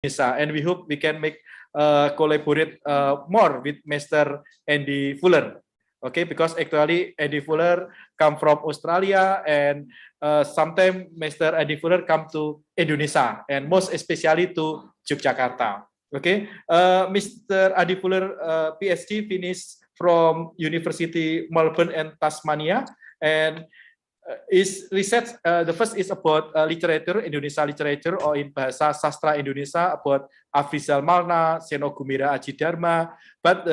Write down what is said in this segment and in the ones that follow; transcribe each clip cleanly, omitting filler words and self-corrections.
Indonesia, and we hope we can make collaborate more with Mr. Andy Fuller. Okay, because actually Andy Fuller come from Australia, and sometimes Mr. Andy Fuller come to Indonesia, and most especially to Yogyakarta. Okay, Mr. Andy Fuller PhD finished from University Melbourne and Tasmania, and is research. The first is about literature, Indonesia literature, or in bahasa sastra Indonesia about Afrizal Malna, Seno Gumira Aji Dharma. But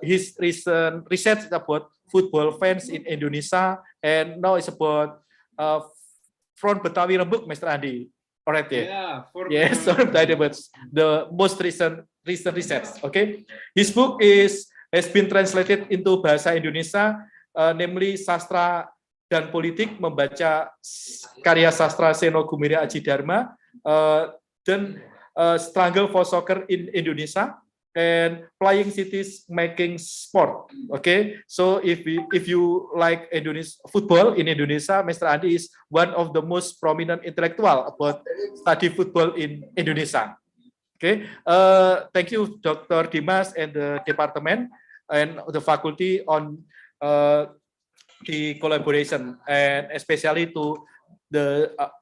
his recent research is about football fans in Indonesia, and now it's about Front Betawi Rembuk, Mr. Andi. Alright, yeah. Yes, sorry, but the most recent research. Okay, his book has been translated into bahasa Indonesia, namely Sastra dan Politik, membaca karya sastra Seno Gumira Aji Dharma, dan Struggle for Soccer in Indonesia, and Flying Cities Making Sport. Okay, so if you like football in Indonesia, Mr. Andi is one of the most prominent intellectual about study football in Indonesia. Okay, thank you, Dr. Dimas and the department and the faculty on the collaboration, and especially to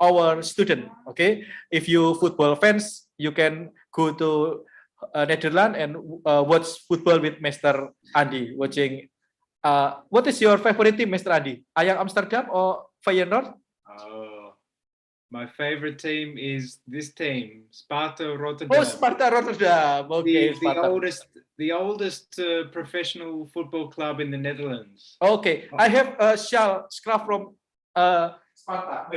our student. Okay, if you football fans, you can go to Netherlands and watch football with Mr. Andi. Watching. What is your favorite team, Mr. Andi? Ajax Amsterdam or Feyenoord? My favorite team is this team, Sparta Rotterdam. Oh, Sparta Rotterdam. Okay, the oldest professional football club in the Netherlands. Okay, I have a scarf from Sparta.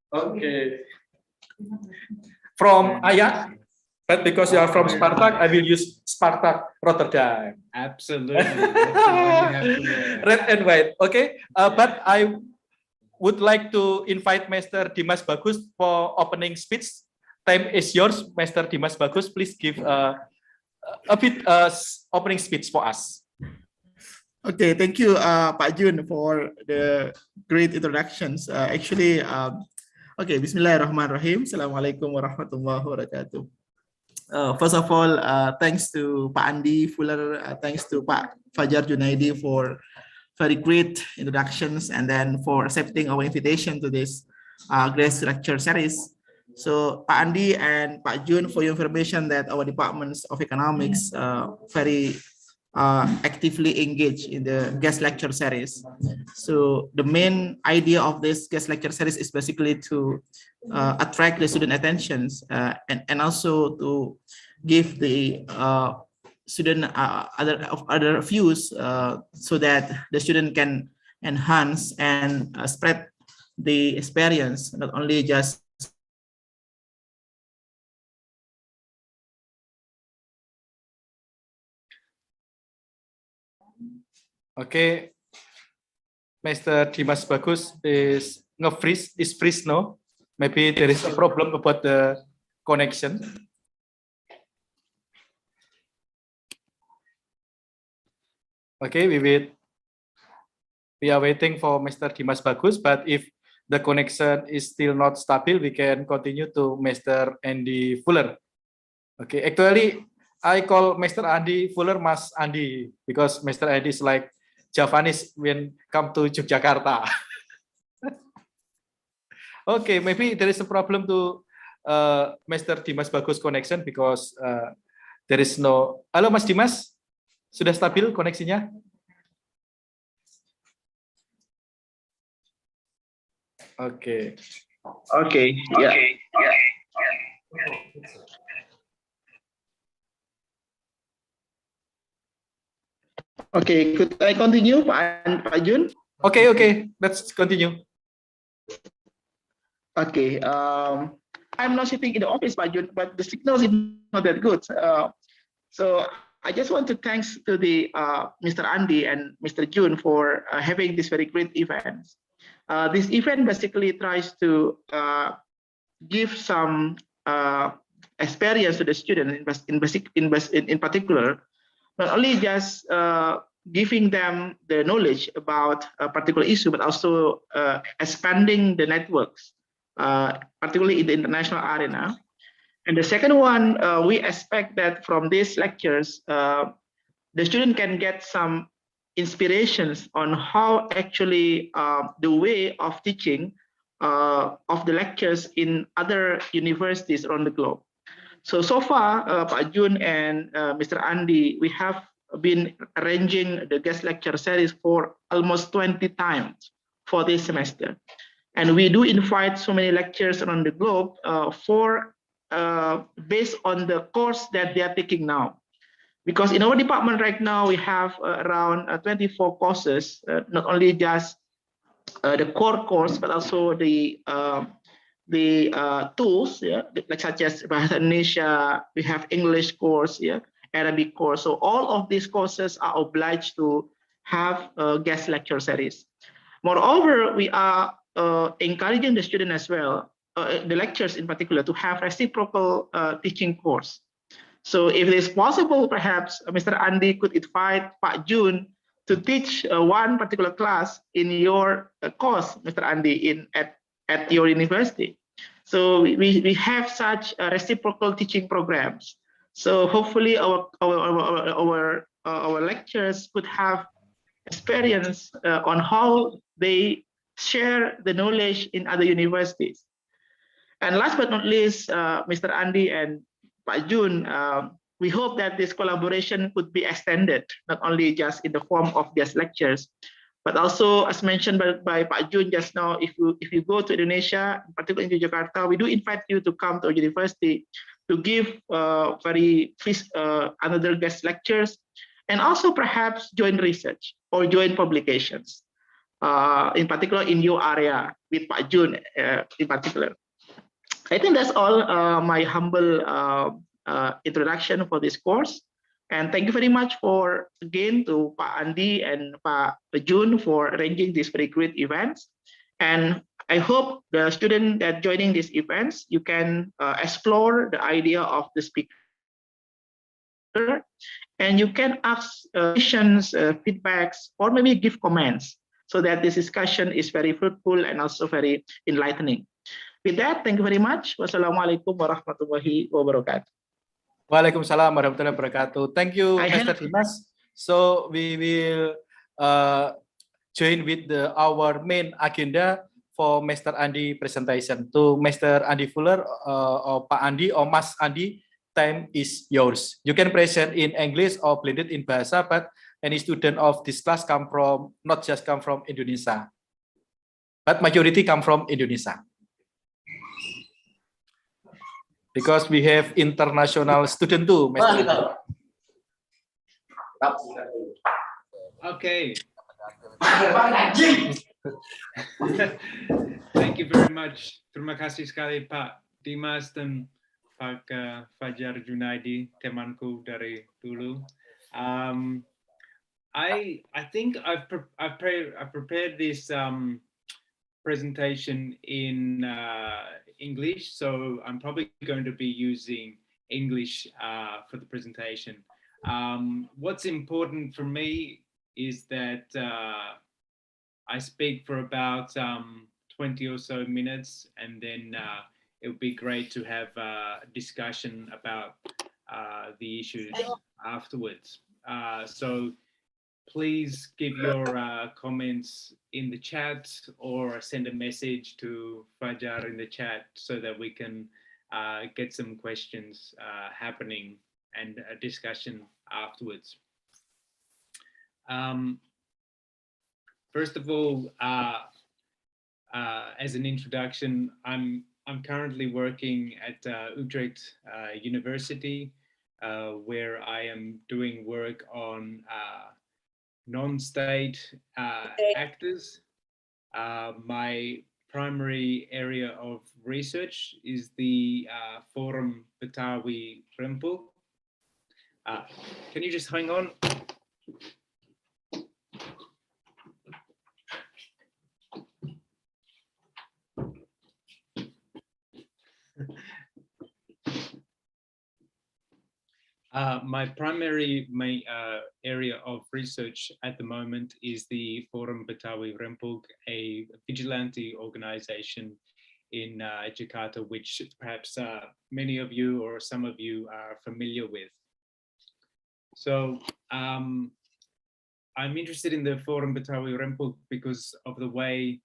Okay, from Ajax, but because you are from Spartak, I will use Spartak Rotterdam. Absolutely. Red and white. Okay, but I would like to invite Mr. Dimas Bagus for opening speech. Time is yours, Mr. Dimas Bagus. Please give a bit opening speech for us. Okay, thank you, Pak Jun, for the great introductions. Okay, Bismillahirrahmanirrahim. Assalamualaikum warahmatullahi wabarakatuh. First of all, thanks to Pak Andi Fuller, thanks to Pak Fajar Junaidi for very great introductions, and then for accepting our invitation to this guest lecture series. So Pak Andi and Pak Jun, for your information that our departments of economics very actively engaged in the guest lecture series. So the main idea of this guest lecture series is basically to attract the student attentions and also to give the student other views so that the student can enhance and spread the experience, not only just Okay, Mr. Dimas Bagus is freeze now. Maybe there is a problem about the connection. Okay, we are waiting for Mr. Dimas Bagus, but if the connection is still not stable, we can continue to Mr. Andy Fuller. Okay, actually, I call Mr. Andy Fuller Mas Andy because Mr. Andy is like Javanese when come to Yogyakarta. Okay, maybe there is a problem to Mr. Dimas Bagus connection because there is no. Halo Mas Dimas, sudah stabil koneksinya? Okay. Okay. Yeah. Okay, could I continue, Pak Jun? Okay, let's continue. Okay, I'm not sitting in the office, Pak Jun, but the signal is not that good. So I just want to thanks to the Mr. Andi and Mr. Jun for having this very great event. This event basically tries to give some experience to the student in particular, not only just giving them the knowledge about a particular issue, but also expanding the networks, particularly in the international arena. And the second one, we expect that from these lectures, the student can get some inspirations on how actually the way of teaching of the lectures in other universities around the globe. So far, Pak Jun and Mr. Andi, we have been arranging the guest lecture series for almost 20 times for this semester. And we do invite so many lectures around the globe based on the course that they are taking now. Because in our department right now, we have around 24 courses, not only just the core course, but also the tools, yeah, like such as Bahasa Indonesia, we have English course, yeah, Arabic course. So all of these courses are obliged to have a guest lecture series. Moreover, we are encouraging the student as well, the lectures in particular, to have reciprocal teaching course. So if it is possible, perhaps Mr. Andi could invite Pak Jun to teach one particular class in your course, Mr. Andi, at your university. So we have such reciprocal teaching programs. So hopefully our lecturers could have experience on how they share the knowledge in other universities. And last but not least, Mr. Andi and Pak Jun, we hope that this collaboration could be extended, not only just in the form of guest lectures, but also, as mentioned by Pak Jun just now, if you go to Indonesia, particularly in Jakarta, we do invite you to come to our university to give another guest lectures, and also perhaps join research or join publications, in particular in your area with Pak Jun in particular. I think that's all my humble introduction for this course. And thank you very much for, again, to Pak Andi and Pak Jun for arranging these very great events. And I hope the student that joining these events, you can explore the idea of the speaker, and you can ask questions, feedbacks, or maybe give comments, so that this discussion is very fruitful and also very enlightening. With that, thank you very much. Wassalamualaikum warahmatullahi wabarakatuh. Waalaikumsalam warahmatullahi wabarakatuh. Thank you, Mr. Dimas. So we will join with our main agenda for Mr. Andi presentation. To Mr. Andi Fuller or Pak Andi or Mas Andi, time is yours. You can present in English or blended in Bahasa, but any student of this class not just come from Indonesia, but majority come from Indonesia. Because we have international student too, Mr. Okay. Thank you very much. Terima kasih sekali Pak Dimas dan Pak Fajar Junaidi, temanku dari dulu. I think I've prepared this presentation in English, so I'm probably going to be using English for the presentation. What's important for me is that I speak for about 20 or so minutes, and then it would be great to have a discussion about the issues afterwards. So please give your comments in the chat or send a message to Fajar in the chat so that we can get some questions happening and a discussion afterwards. First of all, as an introduction, I'm currently working at Utrecht University, where I am doing work on non-state actors. My primary area of research is the Forum Betawi Rempel. Can you just hang on? My primary area of research at the moment is the Forum Betawi Rempug, a vigilante organization in Jakarta, which perhaps many of you or some of you are familiar with. So I'm interested in the Forum Betawi Rempug because of the way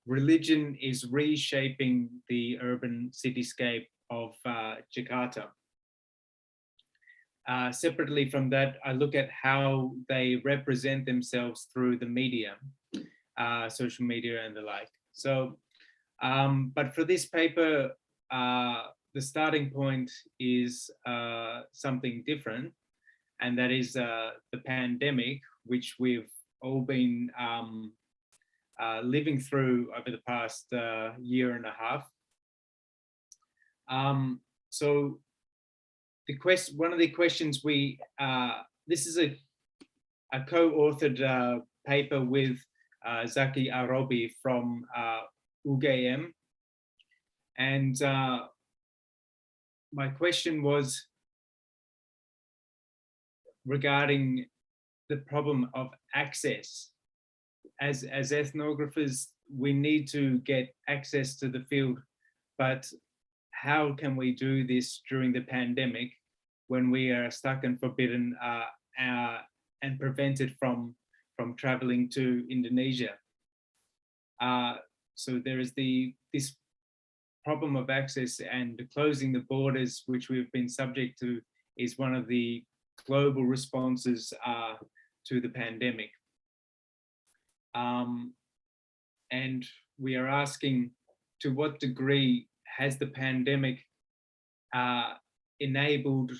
religion is reshaping the urban cityscape of Jakarta. Separately from that, I look at how they represent themselves through the media, social media and the like. So, but for this paper, the starting point is something different, and that is the pandemic, which we've all been living through over the past year and a half. So one of the questions this is a co-authored paper with Zaki Arobi from UGM, and my question was regarding the problem of access. As ethnographers, we need to get access to the field, but how can we do this during the pandemic when we are stuck and forbidden and prevented from traveling to Indonesia? So there is this problem of access, and closing the borders, which we've been subject to, is one of the global responses to the pandemic. And we are asking, to what degree has the pandemic enabled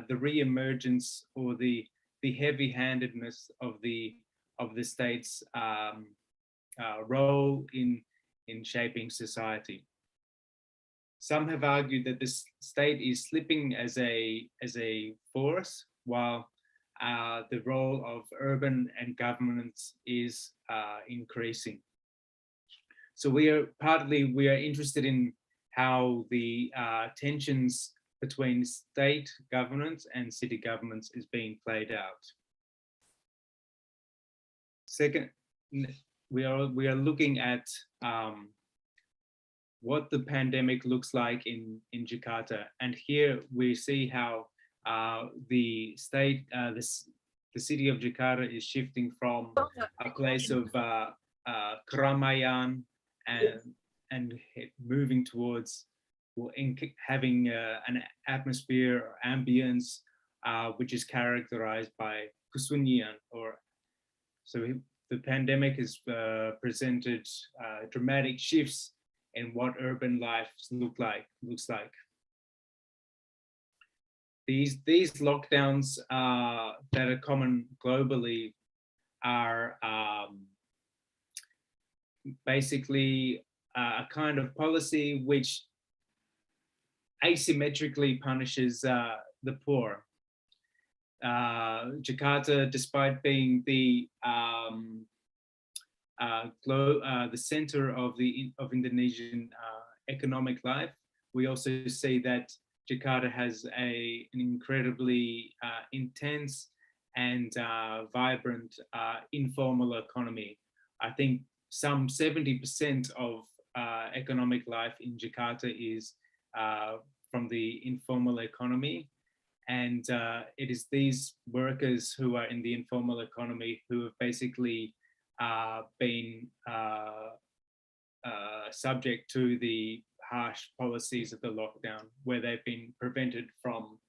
the re-emergence or the heavy-handedness of the state's role in shaping society? Some have argued that the state is slipping as a force, while the role of urban and governance is increasing. So we are interested in how the tensions between state governance and city governments is being played out. Second, we are looking at what the pandemic looks like in Jakarta, and here we see how the state, the city of Jakarta is shifting from a place of keramaian and moving towards having an atmosphere or ambience which is characterized by kesunyian. So the pandemic has presented dramatic shifts in what urban life looks like. These lockdowns that are common globally are basically a kind of policy which asymmetrically punishes the poor. Jakarta, despite being the center of Indonesian economic life, we also see that Jakarta has an incredibly intense and vibrant informal economy. I think some 70% of economic life in Jakarta is from the informal economy. And it is these workers who are in the informal economy who have basically been subject to the harsh policies of the lockdown, where they've been prevented from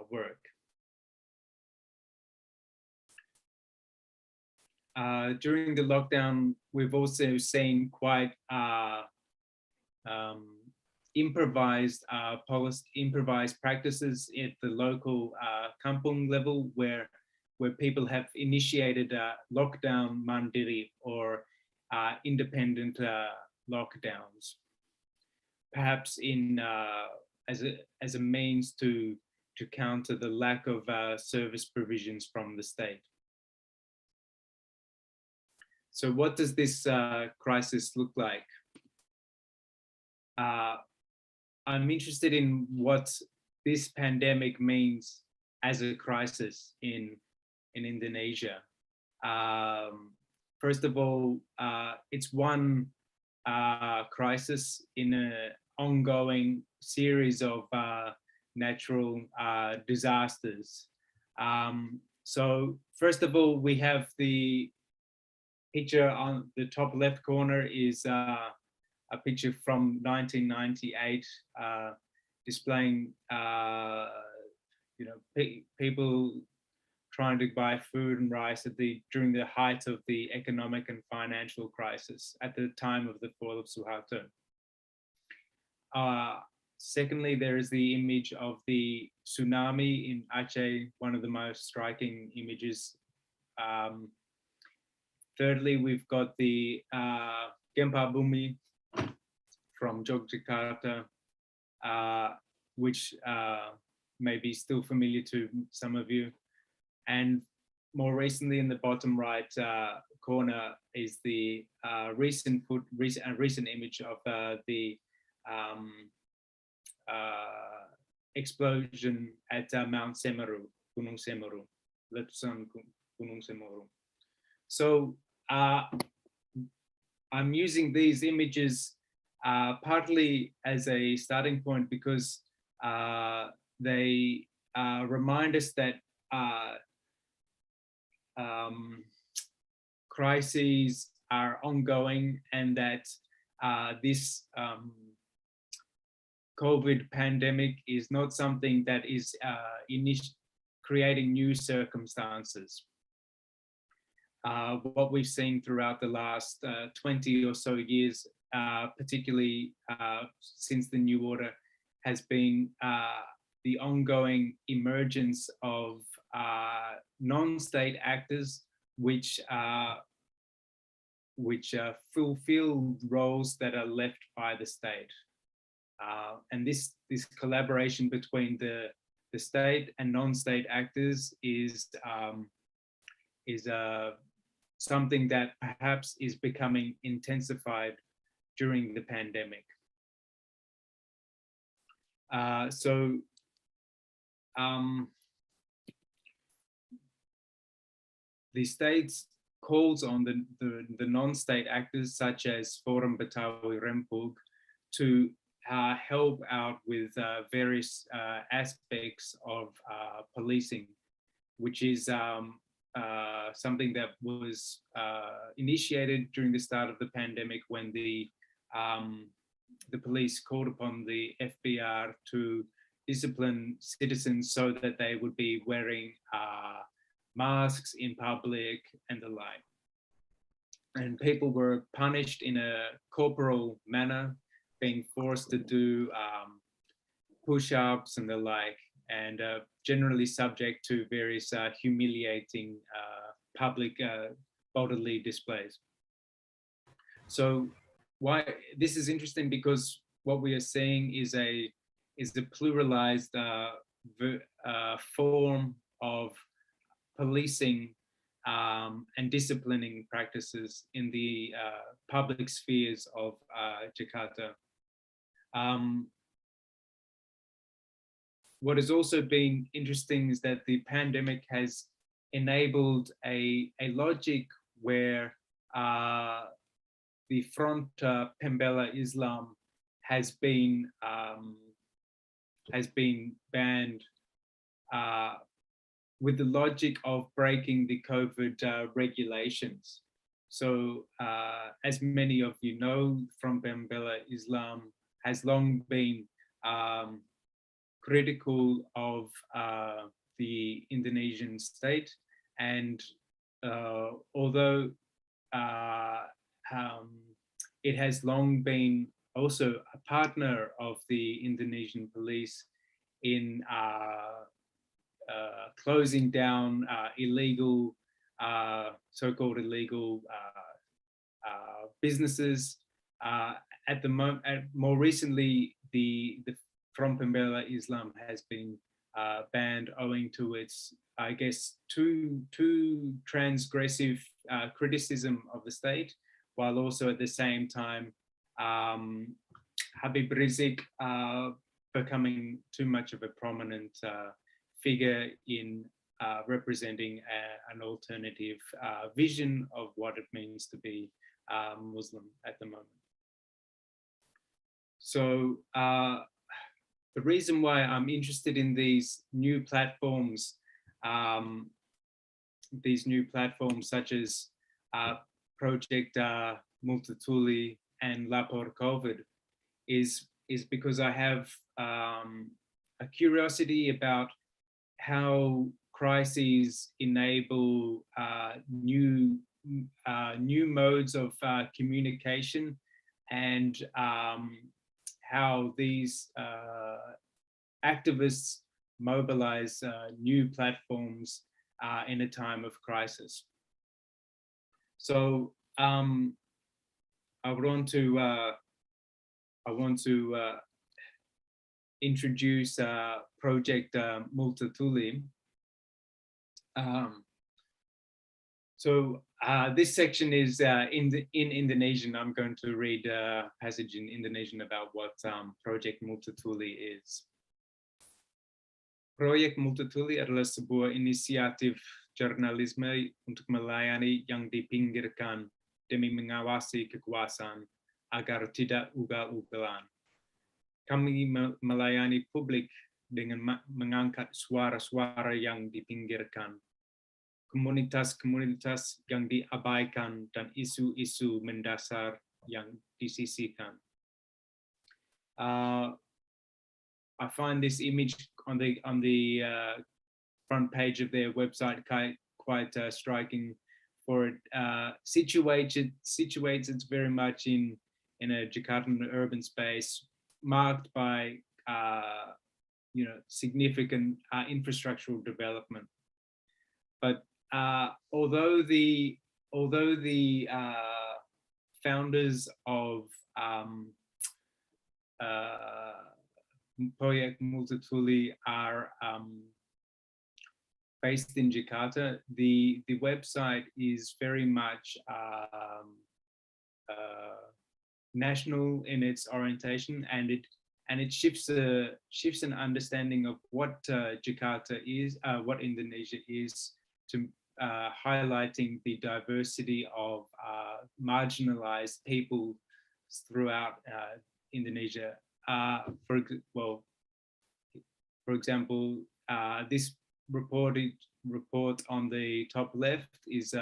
work. During the lockdown, we've also seen quite improvised practices at the local kampung level, where people have initiated lockdown mandiri, or independent lockdowns, perhaps as a means to counter the lack of service provisions from the state. So what does this crisis look like? I'm interested in what this pandemic means as a crisis in Indonesia. First of all, it's one crisis in an ongoing series of natural disasters. So first of all, we have the picture on the top left corner is a picture from 1998 displaying people trying to buy food and rice during the height of the economic and financial crisis at the time of the fall of Suharto. Secondly, there is the image of the tsunami in Aceh, one of the most striking images. Thirdly, we've got the Gempa Bumi from Yogyakarta, which may be still familiar to some of you. And more recently, in the bottom right corner is the recent image of the explosion at Mount Semeru, Gunung Semeru, letusan Gunung Semeru. So I'm using these images partly as a starting point because they remind us that crises are ongoing and that this COVID pandemic is not something that is creating new circumstances. What we've seen throughout the last 20 or so years, particularly since the New Order, has been the ongoing emergence of non-state actors which fulfill roles that are left by the state. And this collaboration between the state and non-state actors is something that perhaps is becoming intensified during the pandemic. The state's calls on the non-state actors such as Forum Betawi Rempug to help out with various aspects of policing, which is something that was initiated during the start of the pandemic when the police called upon the FBR to discipline citizens so that they would be wearing masks in public and the like. And people were punished in a corporal manner, being forced to do push-ups and the like, and generally subject to various humiliating public bodily displays. So why this is interesting, because what we are seeing is a pluralized form of policing and disciplining practices in the public spheres of Jakarta. What has also been interesting is that the pandemic has enabled a logic where the Front Pembela Islam has been banned with the logic of breaking the COVID regulations. So as many of you know, Front Pembela Islam has long been critical of the Indonesian state, and although it has long been also a partner of the Indonesian police in closing down illegal, so-called illegal businesses. At the moment, more recently, the Front Pembela Islam has been banned owing to its, I guess, too transgressive criticism of the state, while also at the same time Habib Rizik becoming too much of a prominent figure in representing an alternative vision of what it means to be Muslim at the moment. So the reason why I'm interested in these new platforms such as Project Multatuli and Lapor COVID is because I have a curiosity about how crises enable new modes of communication, and how these activists mobilize new platforms in a time of crisis. So I want to introduce Project Multatuli. So this section is in Indonesian. I'm going to read a passage in Indonesian about what Project Multatuli is. Proyek Multatuli adalah sebuah inisiatif jurnalisme untuk melayani yang dipinggirkan demi mengawasi kekuasaan agar tidak ugal-ugalan. Kami melayani publik dengan mengangkat suara-suara yang dipinggirkan, komunitas-komunitas yang diabaikan, dan isu-isu mendasar yang disisihkan. I find this image on the front page of their website quite striking. For it situates it very much in a Jakartan urban space marked by significant infrastructural development. But although the founders of Proyek Multatuli are based in Jakarta, the website is very much national in its orientation, and it shifts an understanding of what Jakarta is, what Indonesia is, to highlighting the diversity of marginalized people throughout Indonesia. For example, this report on the top left is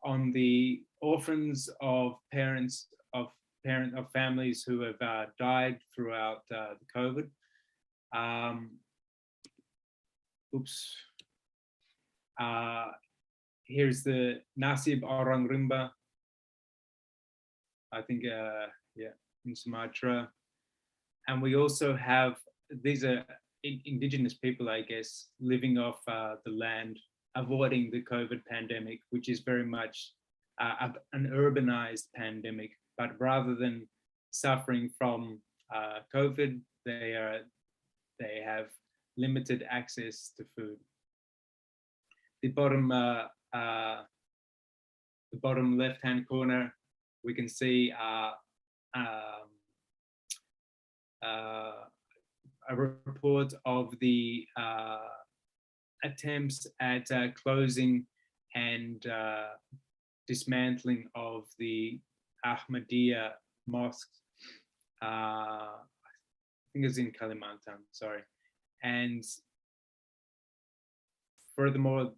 on the orphans of families who have died throughout the COVID. Here's the Nasib Orang Rimba, I think, in Sumatra. And we also have, these are indigenous people, I guess, living off the land, avoiding the COVID pandemic, which is very much an urbanized pandemic. But rather than suffering from COVID, they have limited access to food. The bottom left-hand corner, we can see a report of the attempts at closing and dismantling of the Ahmadiyya Mosque. I think it's in Kalimantan, sorry. And furthermore,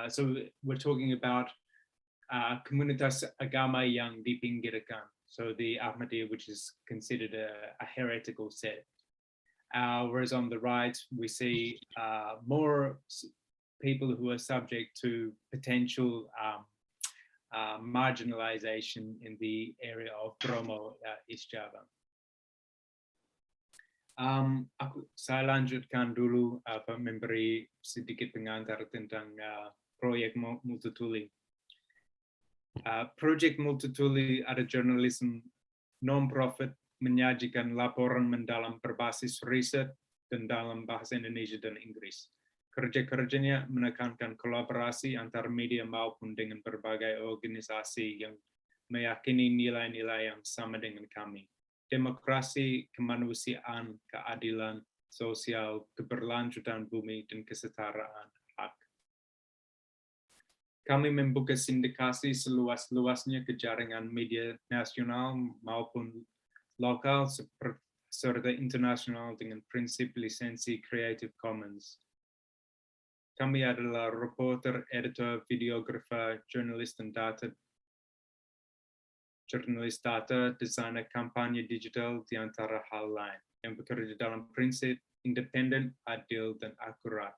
so we're talking about komunitas agama yang dipinggirkan. So the Ahmadiyya, which is considered a heretical sect. Whereas on the right, we see more people who are subject to potential marginalization in the area of Bromo, East Java. Saya lanjutkan dulu memberi sedikit pengantar tentang Proyek Multatuli. Project Multatuli ada jurnalisme non-profit menyajikan laporan mendalam berbasis riset dan dalam bahasa Indonesia dan Inggris. Kerja-kerjanya menekankan kolaborasi antar media maupun dengan berbagai organisasi yang meyakini nilai-nilai yang sama dengan kami. Demokrasi, kemanusiaan, keadilan, sosial, keberlanjutan bumi, dan kesetaraan hak. Kami membuka sindikasi seluas-luasnya ke jaringan media nasional maupun lokal serta internasional dengan prinsip lisensi Creative Commons. Kami adalah reporter, editor, videographer, jurnalis data, desainer kampanye digital, di antara hal lain, yang bekerja dalam prinsip independen, adil, dan akurat.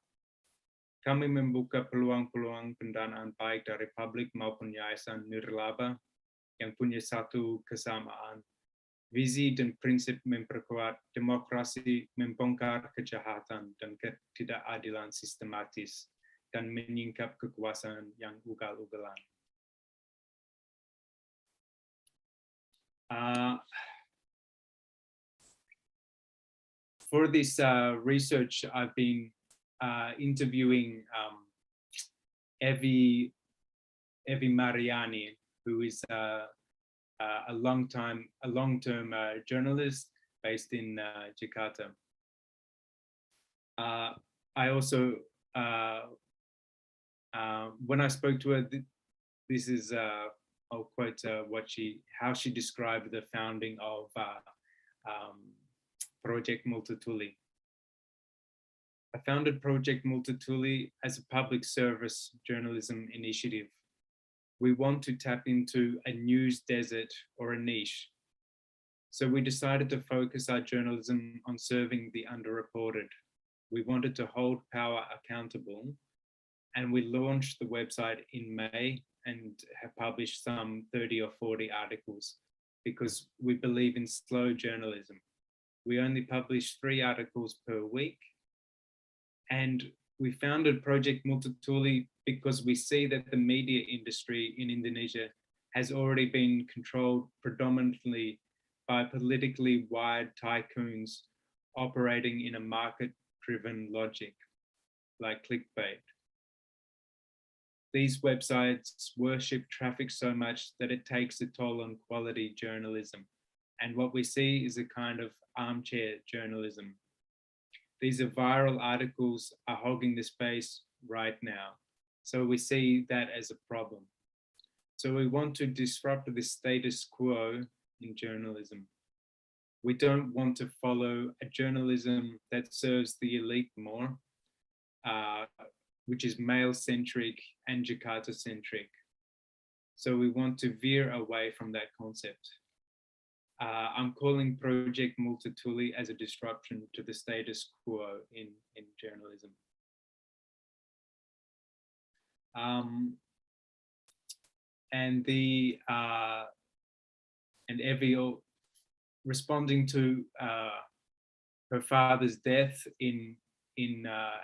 Kami membuka peluang-peluang pendanaan baik dari publik maupun yayasan nirlaba yang punya satu kesamaan, visi dan prinsip memperkuat demokrasi, membongkar kejahatan dan ketidakadilan sistematis, dan menyingkap kekuasaan yang ugal-ugalan. For this research, I've been interviewing Evi Mariani, who is a long-term journalist based in Jakarta. I also, when I spoke to her, this is I'll quote how she described the founding of Project Multatuli. I founded Project Multatuli as a public service journalism initiative. We want to tap into a news desert or a niche. So we decided to focus our journalism on serving the underreported. We wanted to hold power accountable, and we launched the website in May and have published some 30 or 40 articles because we believe in slow journalism. We only publish 3 articles per week. And we founded Project Multatuli because we see that the media industry in Indonesia has already been controlled predominantly by politically wired tycoons operating in a market-driven logic, like clickbait. These websites worship traffic so much that it takes a toll on quality journalism. And what we see is a kind of armchair journalism. These are viral articles are hogging the space right now. So we see that as a problem. So we want to disrupt the status quo in journalism. We don't want to follow a journalism that serves the elite more, which is male-centric and Jakarta-centric. So we want to veer away from that concept. I'm calling Project Multatuli as a disruption to the status quo in journalism. And Evie, responding to her father's death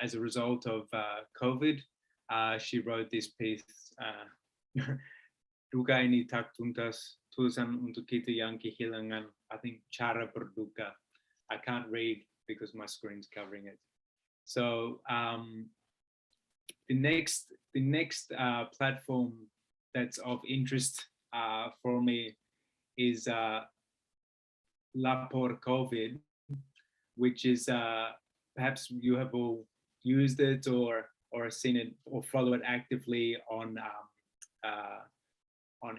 as a result of COVID, she wrote this piece. Duka ini tak tuntas, tulisan untuk kita yang kehilangan, I think, cara berduka. I can't read because my screen's covering it. So the next platform that's of interest for me is Lapor COVID, which is perhaps you have all used it or seen it or follow it actively on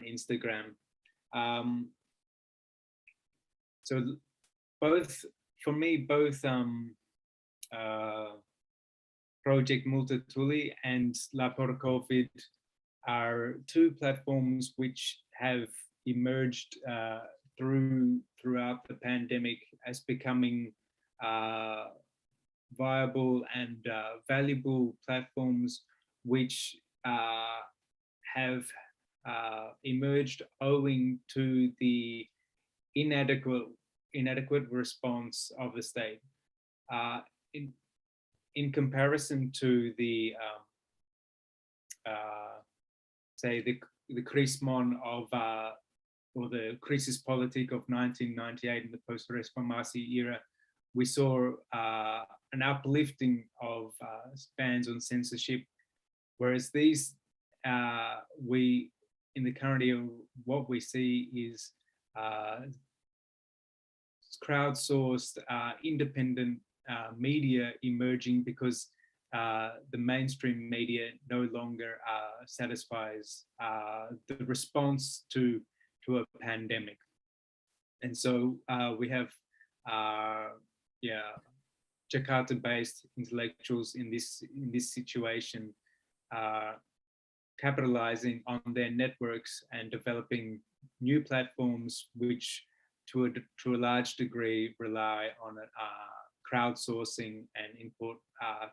Instagram. So both Project Multatuli and Lapor COVID are 2 platforms which have emerged throughout the pandemic as becoming viable and valuable platforms which have emerged owing to the inadequate response of the state. In comparison to the say the Krismon of or the crisis politique of 1998 in the post-Reformasi era, we saw an uplifting of bans on censorship, whereas these in the current era, what we see is crowdsourced, independent media emerging because the mainstream media no longer satisfies the response to a pandemic. And so we have Jakarta-based intellectuals in this situation capitalizing on their networks and developing new platforms which to a large degree rely on crowdsourcing and input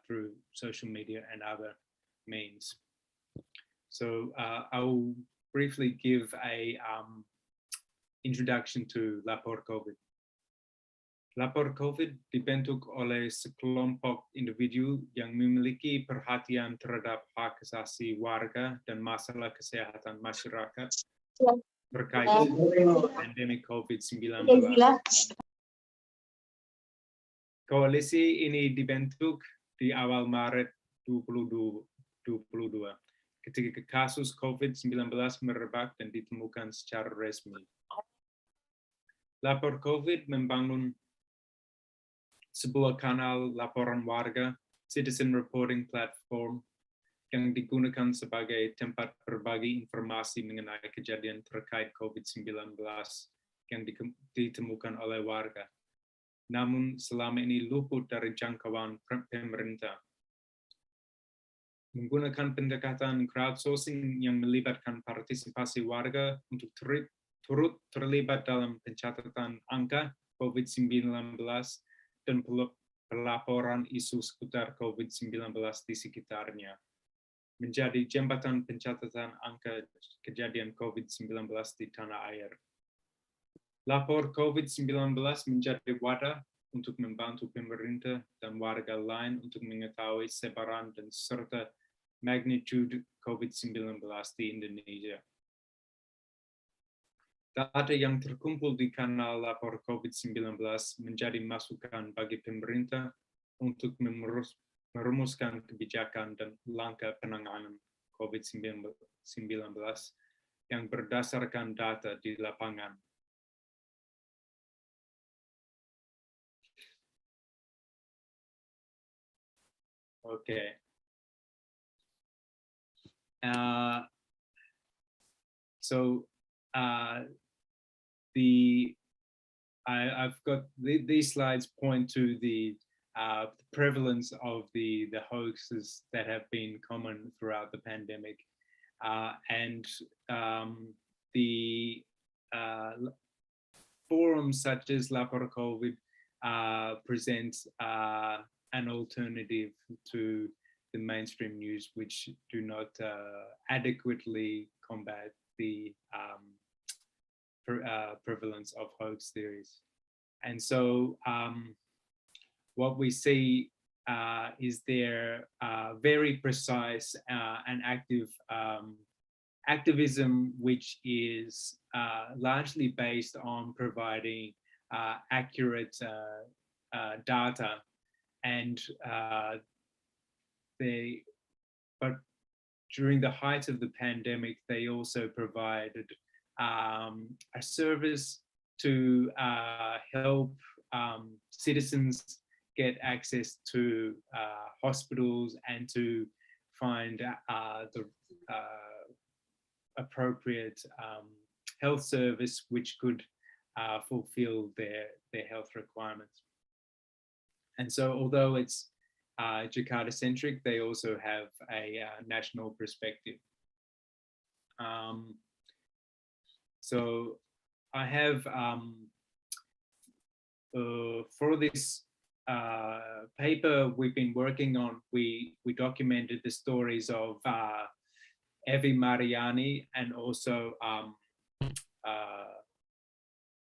through social media and other means. So I will briefly give a introduction to Lapor COVID. Lapor COVID dibentuk oleh sekelompok individu yang memiliki perhatian terhadap hak asasi warga dan masalah kesehatan masyarakat terkait pandemi COVID-19. Koalisi ini dibentuk di awal Maret 2022 ketika kasus COVID-19 merebak dan ditemukan secara resmi. Lapor COVID membangun sebuah kanal laporan warga, citizen reporting platform, yang digunakan sebagai tempat berbagi informasi mengenai kejadian terkait COVID-19 yang ditemukan oleh warga. Namun selama ini luput dari jangkauan pemerintah. Menggunakan pendekatan crowdsourcing yang melibatkan partisipasi warga untuk turut terlibat dalam pencatatan angka COVID-19 dan pelaporan isu seputar COVID-19 di sekitarnya, menjadi jembatan pencatatan angka kejadian COVID-19 di tanah air. Lapor COVID-19 menjadi wadah untuk membantu pemerintah dan warga lain untuk mengetahui sebaran dan serta magnitude COVID-19 di Indonesia. Data yang terkumpul di kanal lapor COVID-19 menjadi masukan bagi pemerintah untuk merumuskan kebijakan dan langkah penanganan COVID-19 yang berdasarkan data di lapangan. Okay. I've got these slides point to the prevalence of the hoaxes that have been common throughout the pandemic, and the forums such as Lapor COVID presents an alternative to the mainstream news, which do not adequately combat the prevalence of hoax theories. And so what we see is their very precise and active activism, which is largely based on providing accurate data, and but during the height of the pandemic, they also provided a service to help citizens get access to hospitals and to find the appropriate health service which could fulfill their health requirements. And so although it's Jakarta-centric, they also have a national perspective. So I have, for this paper we've been working on, we documented the stories of Evi Mariani and also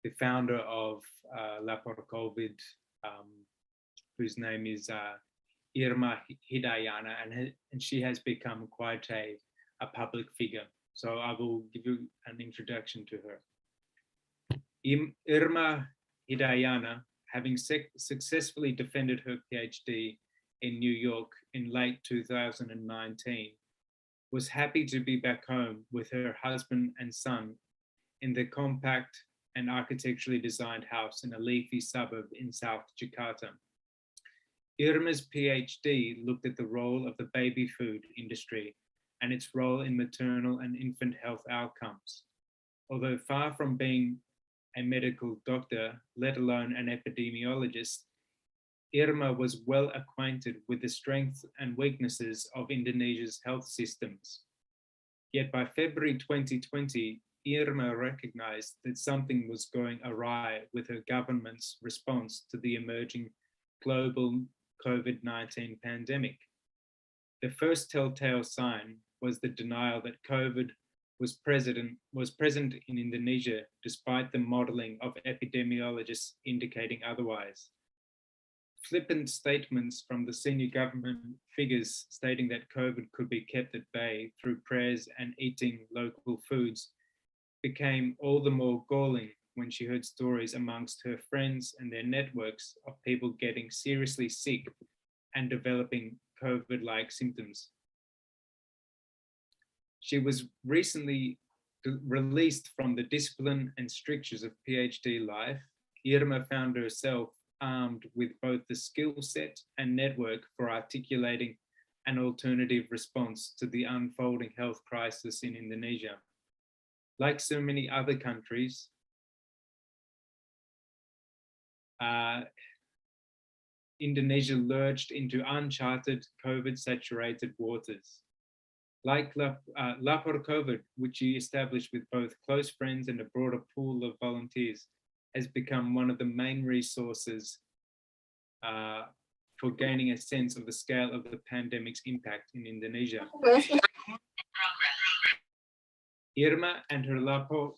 the founder of Lapor COVID, whose name is Irma Hidayana, and she has become quite a public figure. So I will give you an introduction to her. Irma Hidayana, having successfully defended her PhD in New York in late 2019, was happy to be back home with her husband and son in the compact and architecturally designed house in a leafy suburb in South Jakarta. Irma's PhD looked at the role of the baby food industry and its role in maternal and infant health outcomes. Although far from being a medical doctor, let alone an epidemiologist, Irma was well acquainted with the strengths and weaknesses of Indonesia's health systems. Yet by February 2020, Irma recognized that something was going awry with her government's response to the emerging global COVID-19 pandemic. The first telltale sign was the denial that COVID was present in Indonesia, despite the modeling of epidemiologists indicating otherwise. Flippant statements from the senior government figures stating that COVID could be kept at bay through prayers and eating local foods became all the more galling when she heard stories amongst her friends and their networks of people getting seriously sick and developing COVID-like symptoms. She was recently released from the discipline and strictures of PhD life. Irma found herself armed with both the skill set and network for articulating an alternative response to the unfolding health crisis in Indonesia. Like so many other countries, Indonesia lurched into uncharted COVID-saturated waters. Like Lapor COVID, which she established with both close friends and a broader pool of volunteers, has become one of the main resources for gaining a sense of the scale of the pandemic's impact in Indonesia. Irma and her Lapor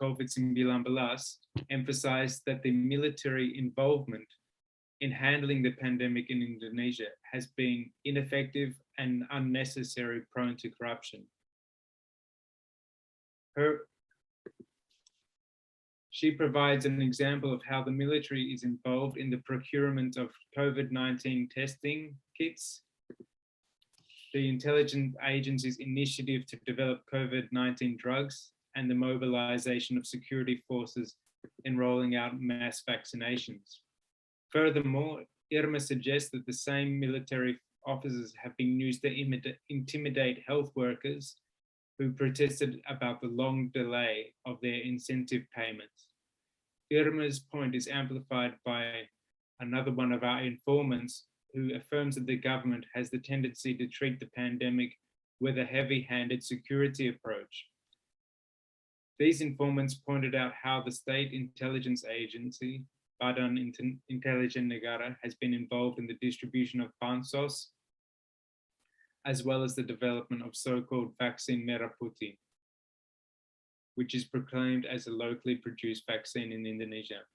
COVID-19 emphasized that the military involvement in handling the pandemic in Indonesia has been ineffective and unnecessary, prone to corruption. She provides an example of how the military is involved in the procurement of COVID-19 testing kits, the intelligence agency's initiative to develop COVID-19 drugs, and the mobilization of security forces in rolling out mass vaccinations. Furthermore, Irma suggests that the same military officers have been used to intimidate health workers who protested about the long delay of their incentive payments. Irma's point is amplified by another one of our informants who affirms that the government has the tendency to treat the pandemic with a heavy-handed security approach. These informants pointed out how the state intelligence agency, Badan Intelijen Negara, has been involved in the distribution of bansos, as well as the development of so-called vaccine Merah Putih, which is proclaimed as a locally produced vaccine in Indonesia.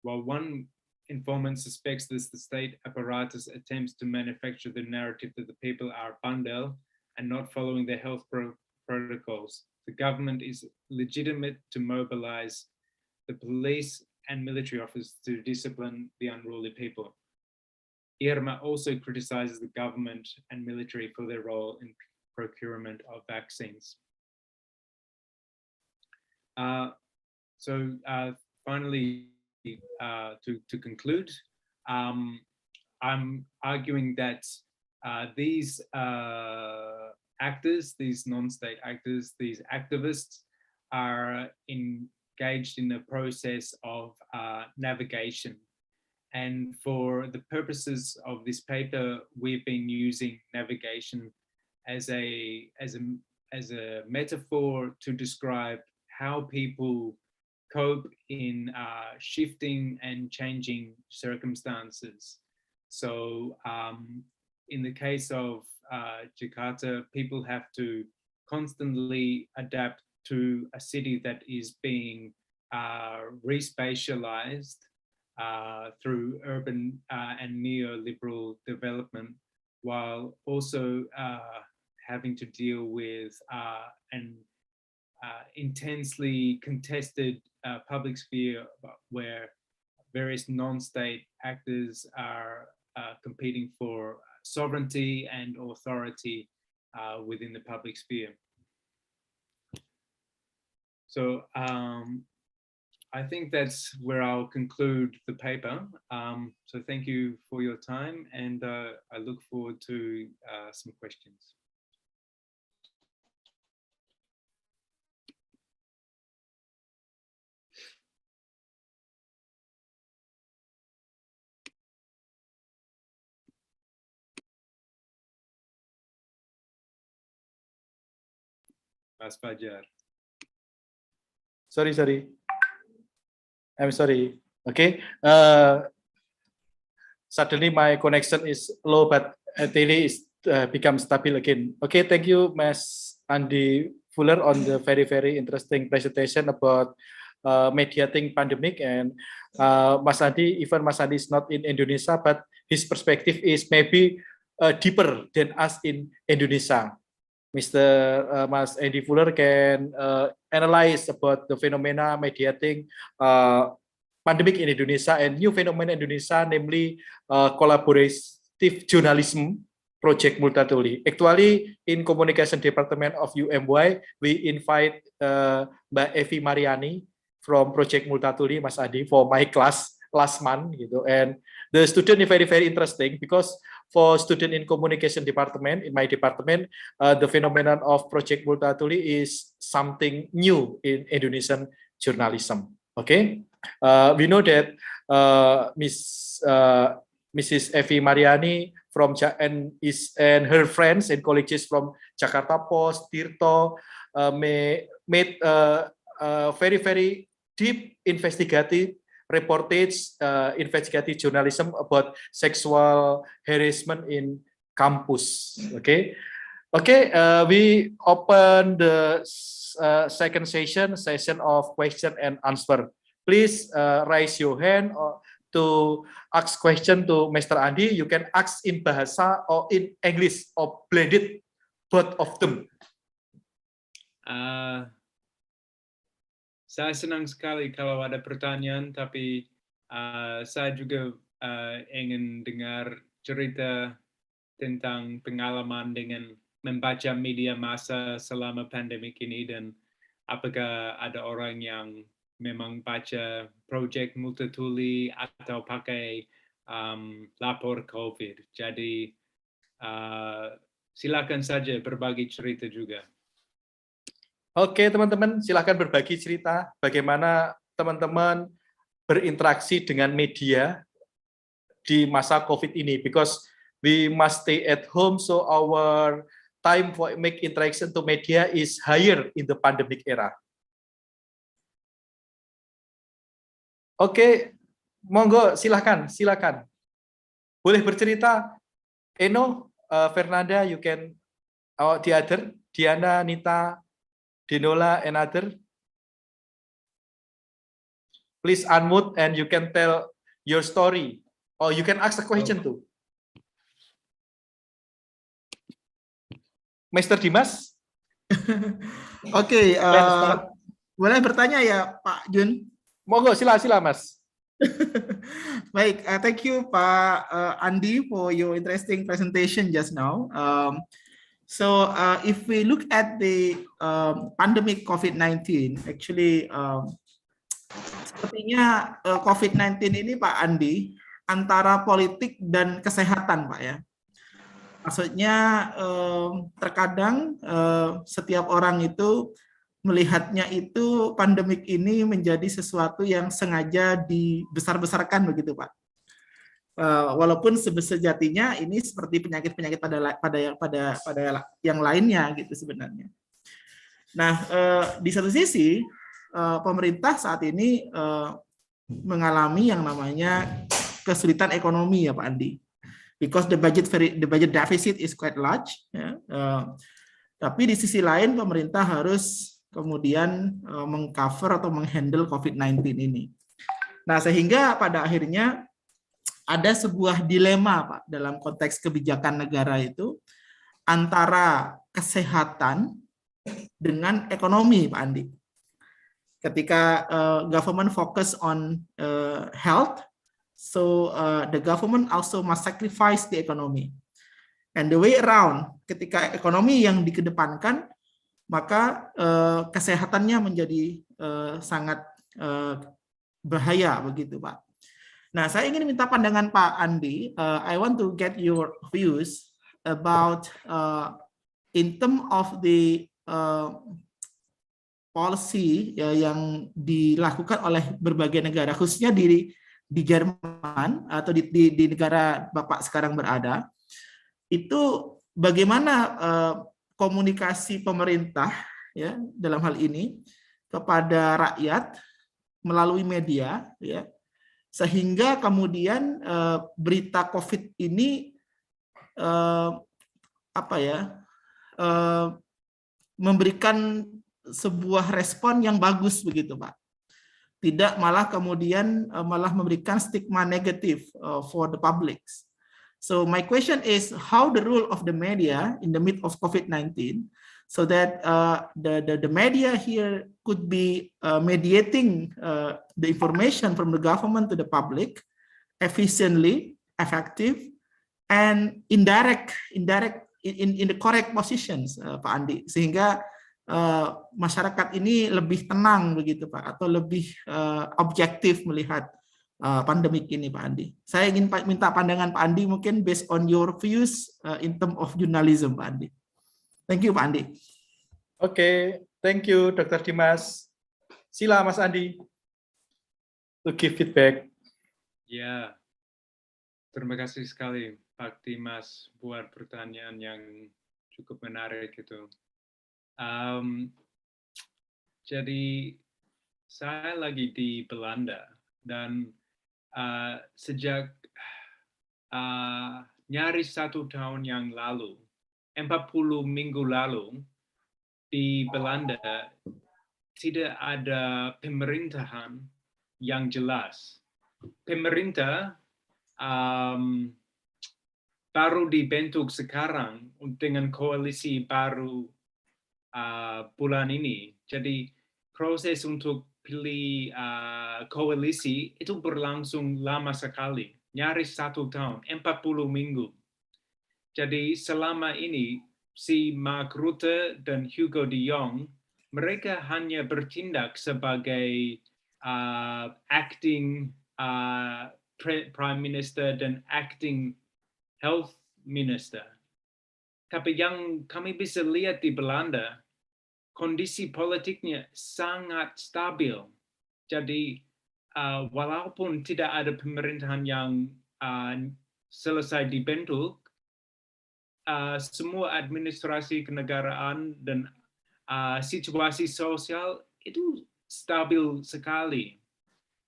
While one informant suspects that the state apparatus attempts to manufacture the narrative that the people are bandel and not following their health protocols, the government is legitimate to mobilize the police and military officers to discipline the unruly people. Irma also criticizes the government and military for their role in procurement of vaccines. Finally, to conclude, I'm arguing that these actors, these non-state actors, these activists are engaged in the process of navigation. And for the purposes of this paper, we've been using navigation as a metaphor to describe how people cope in shifting and changing circumstances. So in the case of Jakarta, people have to constantly adapt to a city that is being respatialized through urban and neoliberal development, while also having to deal with an intensely contested public sphere where various non-state actors are competing for sovereignty and authority within the public sphere. So I think that's where I'll conclude the paper. So thank you for your time, and I look forward to some questions. Mas Fajar. Sorry. I'm sorry. Okay. Suddenly my connection is low, but daily is become stable again. Okay. Thank you, Mas Andi Fuller, on the very interesting presentation about mediating pandemic. And Mas Andi is not in Indonesia, but his perspective is maybe deeper than us in Indonesia. Mr. Mas Andy Fuller can analyze about the phenomena mediating pandemic in Indonesia and new phenomena in Indonesia, namely collaborative journalism project Multatuli. Actually, in communication department of UMY, we invite Mbak Evi Mariani from project Multatuli, Mas Adi, for my class last month, gitu. And the student is very interesting because for student in communication department, in my department, the phenomenon of project Multatuli is something new in Indonesian journalism. Okay, we know that Mrs. Evi Mariani from and her friends and colleagues from Jakarta Post, Tirto, made very deep investigative reportage, investigative journalism about sexual harassment in campus. Okay, we open the second session of question and answer. Please raise your hand to ask question to Mr. Andi. You can ask in Bahasa or in English or blended, both of them. Saya senang sekali kalau ada pertanyaan, tapi saya juga ingin dengar cerita tentang pengalaman dengan membaca media massa selama pandemik ini, dan apakah ada orang yang memang baca project Multatuli atau pakai lapor COVID. Jadi silakan saja berbagi cerita juga. Oke, teman-teman, silahkan berbagi cerita bagaimana teman-teman berinteraksi dengan media di masa COVID ini, because we must stay at home, so our time for make interaction to media is higher in the pandemic era. Oke, monggo, silakan. Boleh bercerita. Eno, Fernanda, you can, the other, Diana, Nita, Dinola, and other. Please unmute and you can tell your story, or you can ask a question too. Mr. Dimas. Oke, boleh bertanya ya Pak Jun? Monggo, sila Mas. Baik, thank you Pak Andi for your interesting presentation just now. So if we look at the pandemic COVID-19, actually sepertinya COVID-19 ini Pak Andi antara politik dan kesehatan Pak ya. Maksudnya terkadang setiap orang itu melihatnya itu pandemik ini menjadi sesuatu yang sengaja dibesar-besarkan begitu Pak. Walaupun sejatinya ini seperti penyakit-penyakit pada yang lainnya gitu sebenarnya. Nah, di satu sisi pemerintah saat ini mengalami yang namanya kesulitan ekonomi ya Pak Andi, because the budget deficit is quite large. Ya. Tapi di sisi lain pemerintah harus kemudian mengcover atau menghandle COVID-19 ini. Nah, sehingga pada akhirnya ada sebuah dilema Pak dalam konteks kebijakan negara itu antara kesehatan dengan ekonomi Pak Andi. Ketika government focus on health, so the government also must sacrifice the economy. And the way around, ketika ekonomi yang dikedepankan, maka kesehatannya menjadi sangat bahaya begitu Pak. Nah, saya ingin minta pandangan Pak Andi. I want to get your views about in terms of the policy ya, yang dilakukan oleh berbagai negara, khususnya di Jerman atau di negara Bapak sekarang berada, itu bagaimana komunikasi pemerintah ya dalam hal ini kepada rakyat melalui media ya, sehingga kemudian berita COVID ini memberikan sebuah respon yang bagus begitu Pak. Tidak malah kemudian malah memberikan stigma negatif for the public. So my question is how the role of the media in the midst of COVID-19 so that the media here could be mediating the information from the government to the public efficiently, effective, and indirect in the correct positions, Pak Andi, sehingga masyarakat ini lebih tenang begitu Pak, atau lebih objektif melihat pandemik ini Pak Andi. Saya ingin minta pandangan Pak Andi mungkin based on your views in terms of journalism Pak Andi. Thank you Pak Andi. Oke, thank you Dr. Dimas. Sila Mas Andi to give feedback. Ya, terima kasih sekali Pak Dimas buat pertanyaan yang cukup menarik itu. Jadi saya lagi di Belanda dan sejak nyaris 1 tahun yang lalu, 40 minggu lalu di Belanda tidak ada pemerintahan yang jelas. Pemerintah baru dibentuk sekarang dengan koalisi baru bulan ini. Jadi proses untuk pilih koalisi itu berlangsung lama sekali, nyaris 1 tahun, 40 minggu. Jadi selama ini si Mark Rutte dan Hugo de Jong, mereka hanya bertindak sebagai acting Prime Minister dan acting Health Minister. Tapi yang kami bisa lihat di Belanda, kondisi politiknya sangat stabil. Jadi walaupun tidak ada pemerintahan yang selesai dibentuk, semua administrasi kenegaraan dan situasi sosial itu stabil sekali.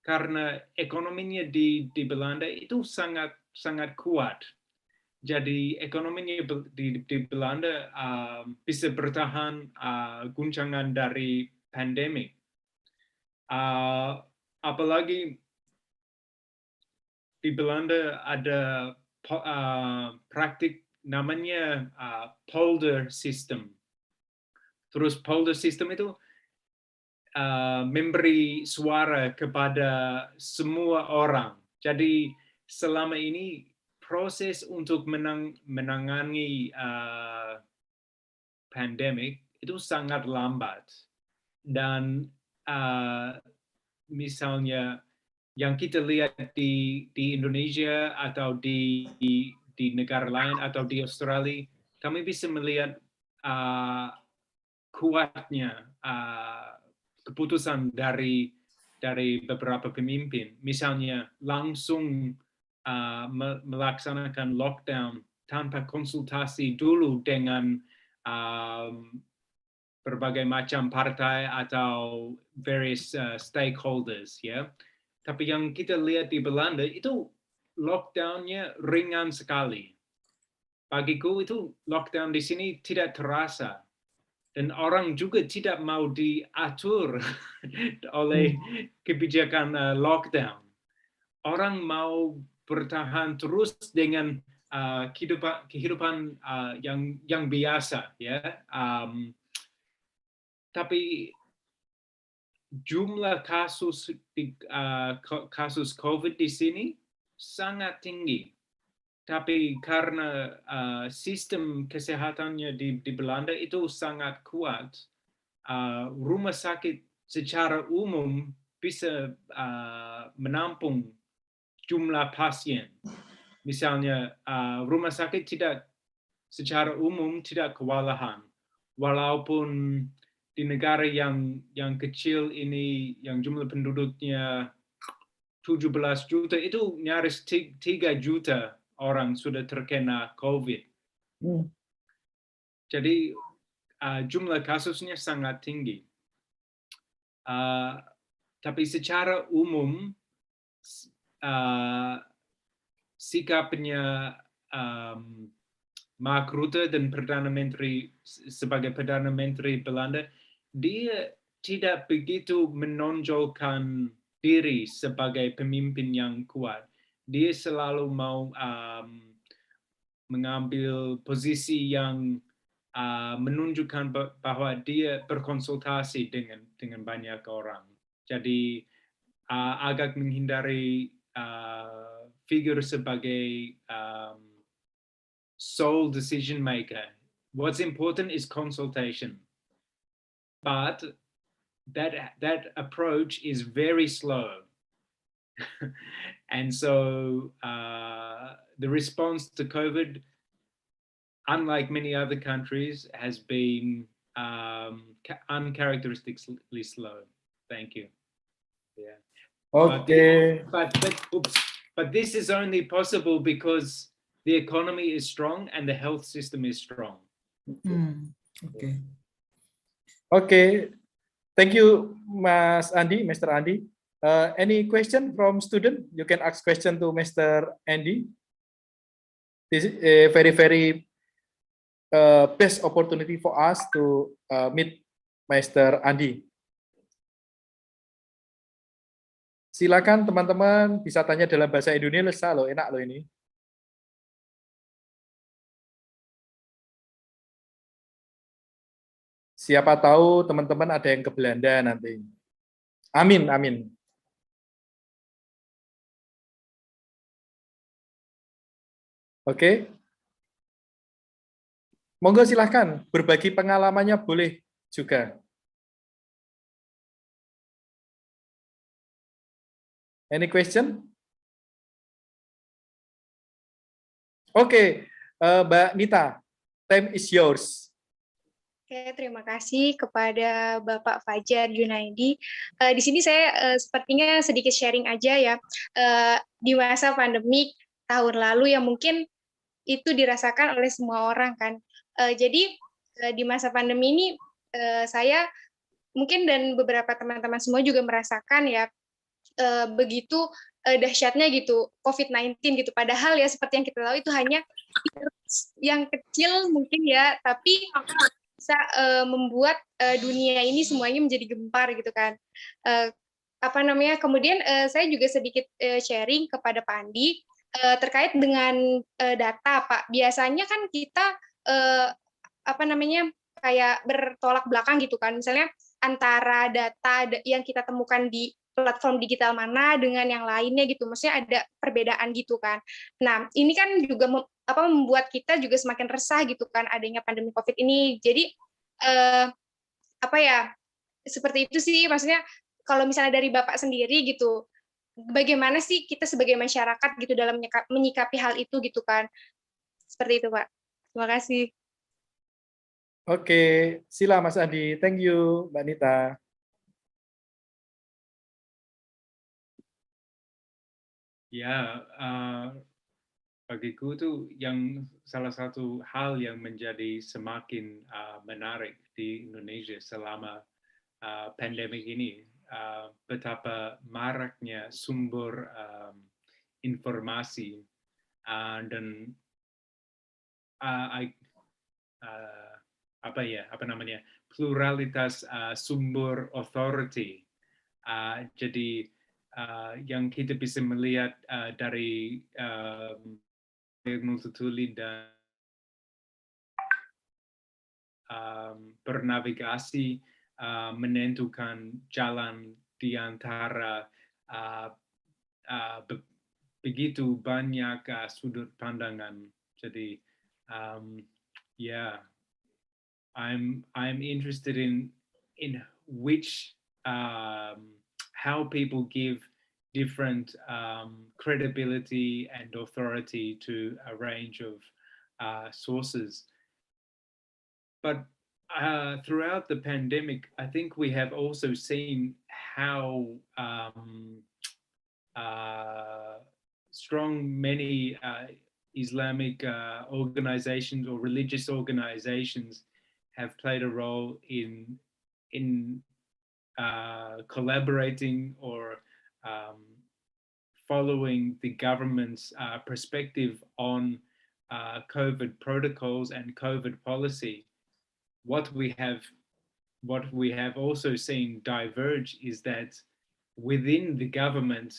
Karena ekonominya di Belanda itu sangat kuat. Jadi ekonominya di Belanda bisa bertahan guncangan dari pandemi. Apalagi di Belanda ada praktik namanya polder system. Terus polder system itu memberi suara kepada semua orang. Jadi selama ini proses untuk menangani pandemik itu sangat lambat. Dan misalnya yang kita lihat di Indonesia atau di negara lain atau di Australia, kami bisa melihat kuatnya keputusan dari beberapa pemimpin. Misalnya langsung melaksanakan lockdown tanpa konsultasi dulu dengan berbagai macam partai atau various stakeholders, ya. Tapi yang kita lihat di Belanda itu lockdown-nya ringan sekali. Bagiku itu lockdown di sini tidak terasa. Dan orang juga tidak mau diatur oleh kebijakan lockdown. Orang mau bertahan terus dengan kehidupan yang biasa, ya. Tapi jumlah kasus COVID di sini sangat tinggi. Tapi karena sistem kesehatannya di Belanda itu sangat kuat, rumah sakit secara umum bisa menampung jumlah pasien. Misalnya rumah sakit tidak secara umum tidak kewalahan, walaupun di negara yang kecil ini yang jumlah penduduknya 17 juta itu nyaris 3 juta orang sudah terkena COVID. Jadi jumlah kasusnya sangat tinggi. Tapi secara umum sikapnya Mark Rutte dan Perdana Menteri sebagai Perdana Menteri Belanda, dia tidak begitu menonjolkan diri sebagai pemimpin yang kuat. Dia selalu mau mengambil posisi yang menunjukkan bahwa dia berkonsultasi dengan banyak orang. Jadi agak menghindari figur sebagai sole decision maker. What's important is consultation, but that approach is very slow. And so the response to COVID, unlike many other countries, has been uncharacteristically slow. Thank you. Yeah. Okay. But this is only possible because the economy is strong and the health system is strong. Okay. Okay. Thank you, Mas Andi, Mr. Andi. Any question from student? You can ask question to Mr. Andy. This is a very best opportunity for us to meet Mr. Andi. Silakan teman-teman bisa tanya dalam bahasa Indonesia loh, enak loh ini. Siapa tahu teman-teman ada yang ke Belanda nanti. Amin, amin. Oke. Monggo silahkan, berbagi pengalamannya boleh juga. Any question? Oke, Mbak Nita, time is yours. Oke, terima kasih kepada Bapak Fajar Junaidi. Di sini saya sepertinya sedikit sharing aja ya. Di masa pandemi tahun lalu yang mungkin itu dirasakan oleh semua orang kan. Jadi di masa pandemi ini saya mungkin dan beberapa teman-teman semua juga merasakan ya begitu dahsyatnya gitu COVID-19 gitu. Padahal ya seperti yang kita tahu itu hanya yang kecil mungkin ya, tapi bisa membuat dunia ini semuanya menjadi gempar gitu kan. Kemudian saya juga sedikit sharing kepada Pak Andi terkait dengan data, Pak. Biasanya kan kita kayak bertolak belakang gitu kan. Misalnya antara data yang kita temukan di platform digital mana dengan yang lainnya gitu. Maksudnya ada perbedaan gitu kan. Nah, ini kan juga membuat kita juga semakin resah gitu kan adanya pandemi COVID ini. Jadi seperti itu sih, maksudnya kalau misalnya dari Bapak sendiri gitu, bagaimana sih kita sebagai masyarakat gitu dalam menyikapi hal itu gitu kan. Seperti itu, Pak. Terima kasih. Oke, sila Mas Andi. Thank you, Mbak Nita. Ya, bagiku itu yang salah satu hal yang menjadi semakin menarik di Indonesia selama pandemi ini, betapa maraknya sumber informasi dan pluralitas sumber authority. Jadi yang kita bisa melihat dari multituli dan bernavigasi menentukan jalan di antara begitu banyak sudut pandangan. Jadi I'm interested in which how people give different credibility and authority to a range of sources. But throughout the pandemic, I think we have also seen how strong many Islamic organizations or religious organizations have played a role in collaborating or following the government's perspective on COVID protocols and COVID policy. What we have also seen diverge is that within the government,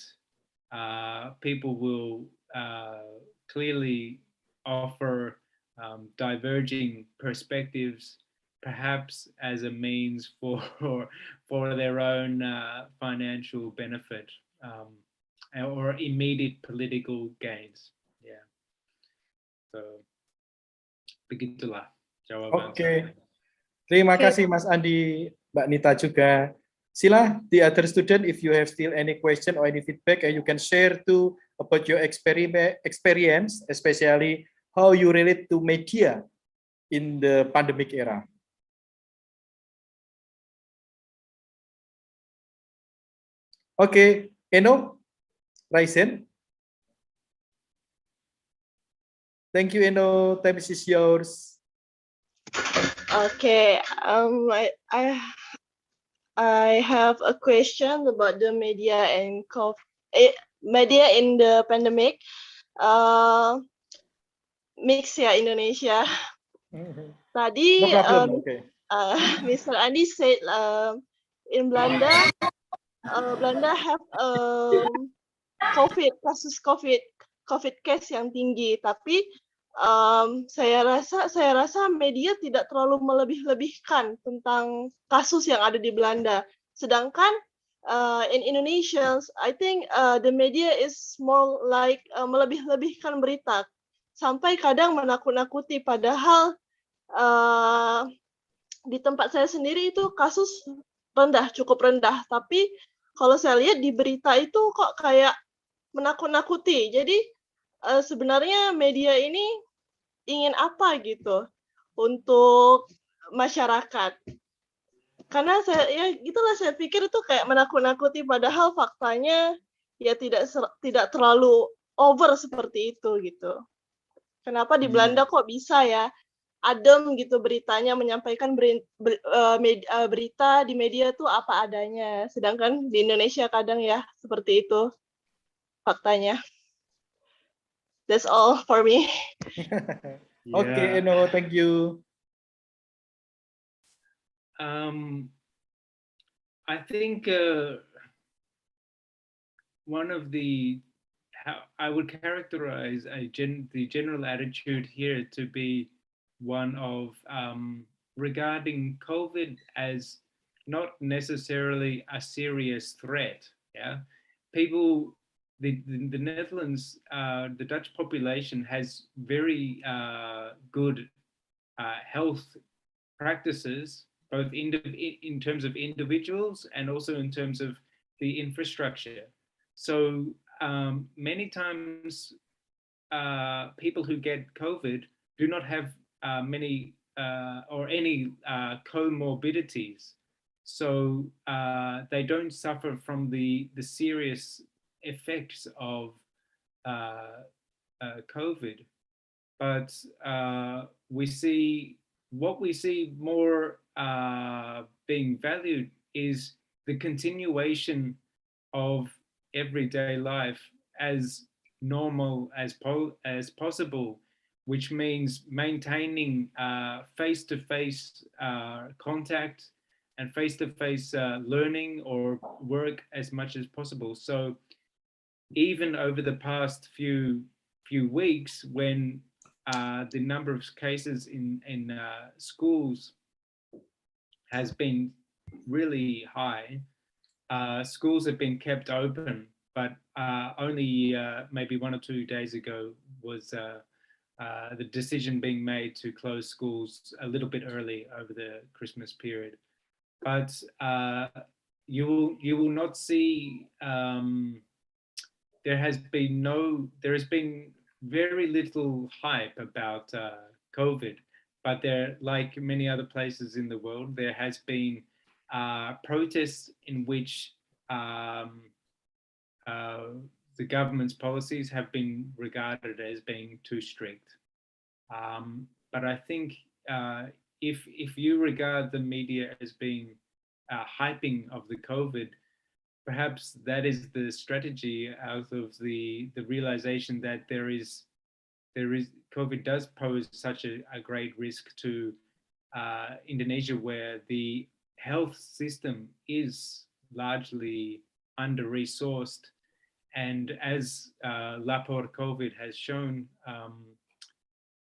people will clearly offer diverging perspectives, perhaps as a means for their own financial benefit or immediate political gains. Yeah. So begitulah jawaban. Oke. Terima kasih Mas Andi, Mbak Nita juga. Sila, the other student, if you have still any question or any feedback, you can share too about your experience, especially how you relate to media in the pandemic era. Okay, Eno, Raisen. Thank you, Eno. Time is yours. Okay, I have a question about the media and media in the pandemic. Mix ya Indonesia. Tadi No problem, okay. Mr. Andi said in Belanda, Belanda have kasus COVID case yang tinggi, tapi saya rasa media tidak terlalu melebih-lebihkan tentang kasus yang ada di Belanda. Sedangkan in Indonesia, I think the media is more like melebih-lebihkan berita, sampai kadang menakut-nakuti. Padahal di tempat saya sendiri itu kasus cukup rendah. Tapi kalau saya lihat di berita itu kok kayak menakut-nakuti. Jadi sebenarnya media ini ingin apa gitu untuk masyarakat? Karena saya pikir itu kayak menakut-nakuti, padahal faktanya ya tidak terlalu over seperti itu gitu. Kenapa di Belanda kok bisa ya adem gitu beritanya, menyampaikan berita di media tuh apa adanya, sedangkan di Indonesia kadang ya seperti itu faktanya. That's all for me. Okay, Eno, thank you. I think one of how I would characterize the general attitude here to be one of regarding COVID as not necessarily a serious threat. Yeah, people. The Netherlands, the Dutch population has very good health practices, both in terms of individuals and also in terms of the infrastructure. So many times people who get COVID do not have many or any comorbidities. So they don't suffer from the serious effects of COVID, but what we see more being valued is the continuation of everyday life as normal as possible, which means maintaining face-to-face contact and face-to-face learning or work as much as possible. So even over the past few weeks, when the number of cases in schools has been really high, schools have been kept open, but only maybe 1 or 2 days ago was the decision being made to close schools a little bit early over the Christmas period. But you will not see. There has been very little hype about COVID, but there, like many other places in the world, there has been protests in which the government's policies have been regarded as being too strict. But I think if you regard the media as being hyping of the COVID, perhaps that is the strategy out of the realization that there is COVID does pose such a great risk to Indonesia, where the health system is largely under-resourced. And as Lapor COVID has shown,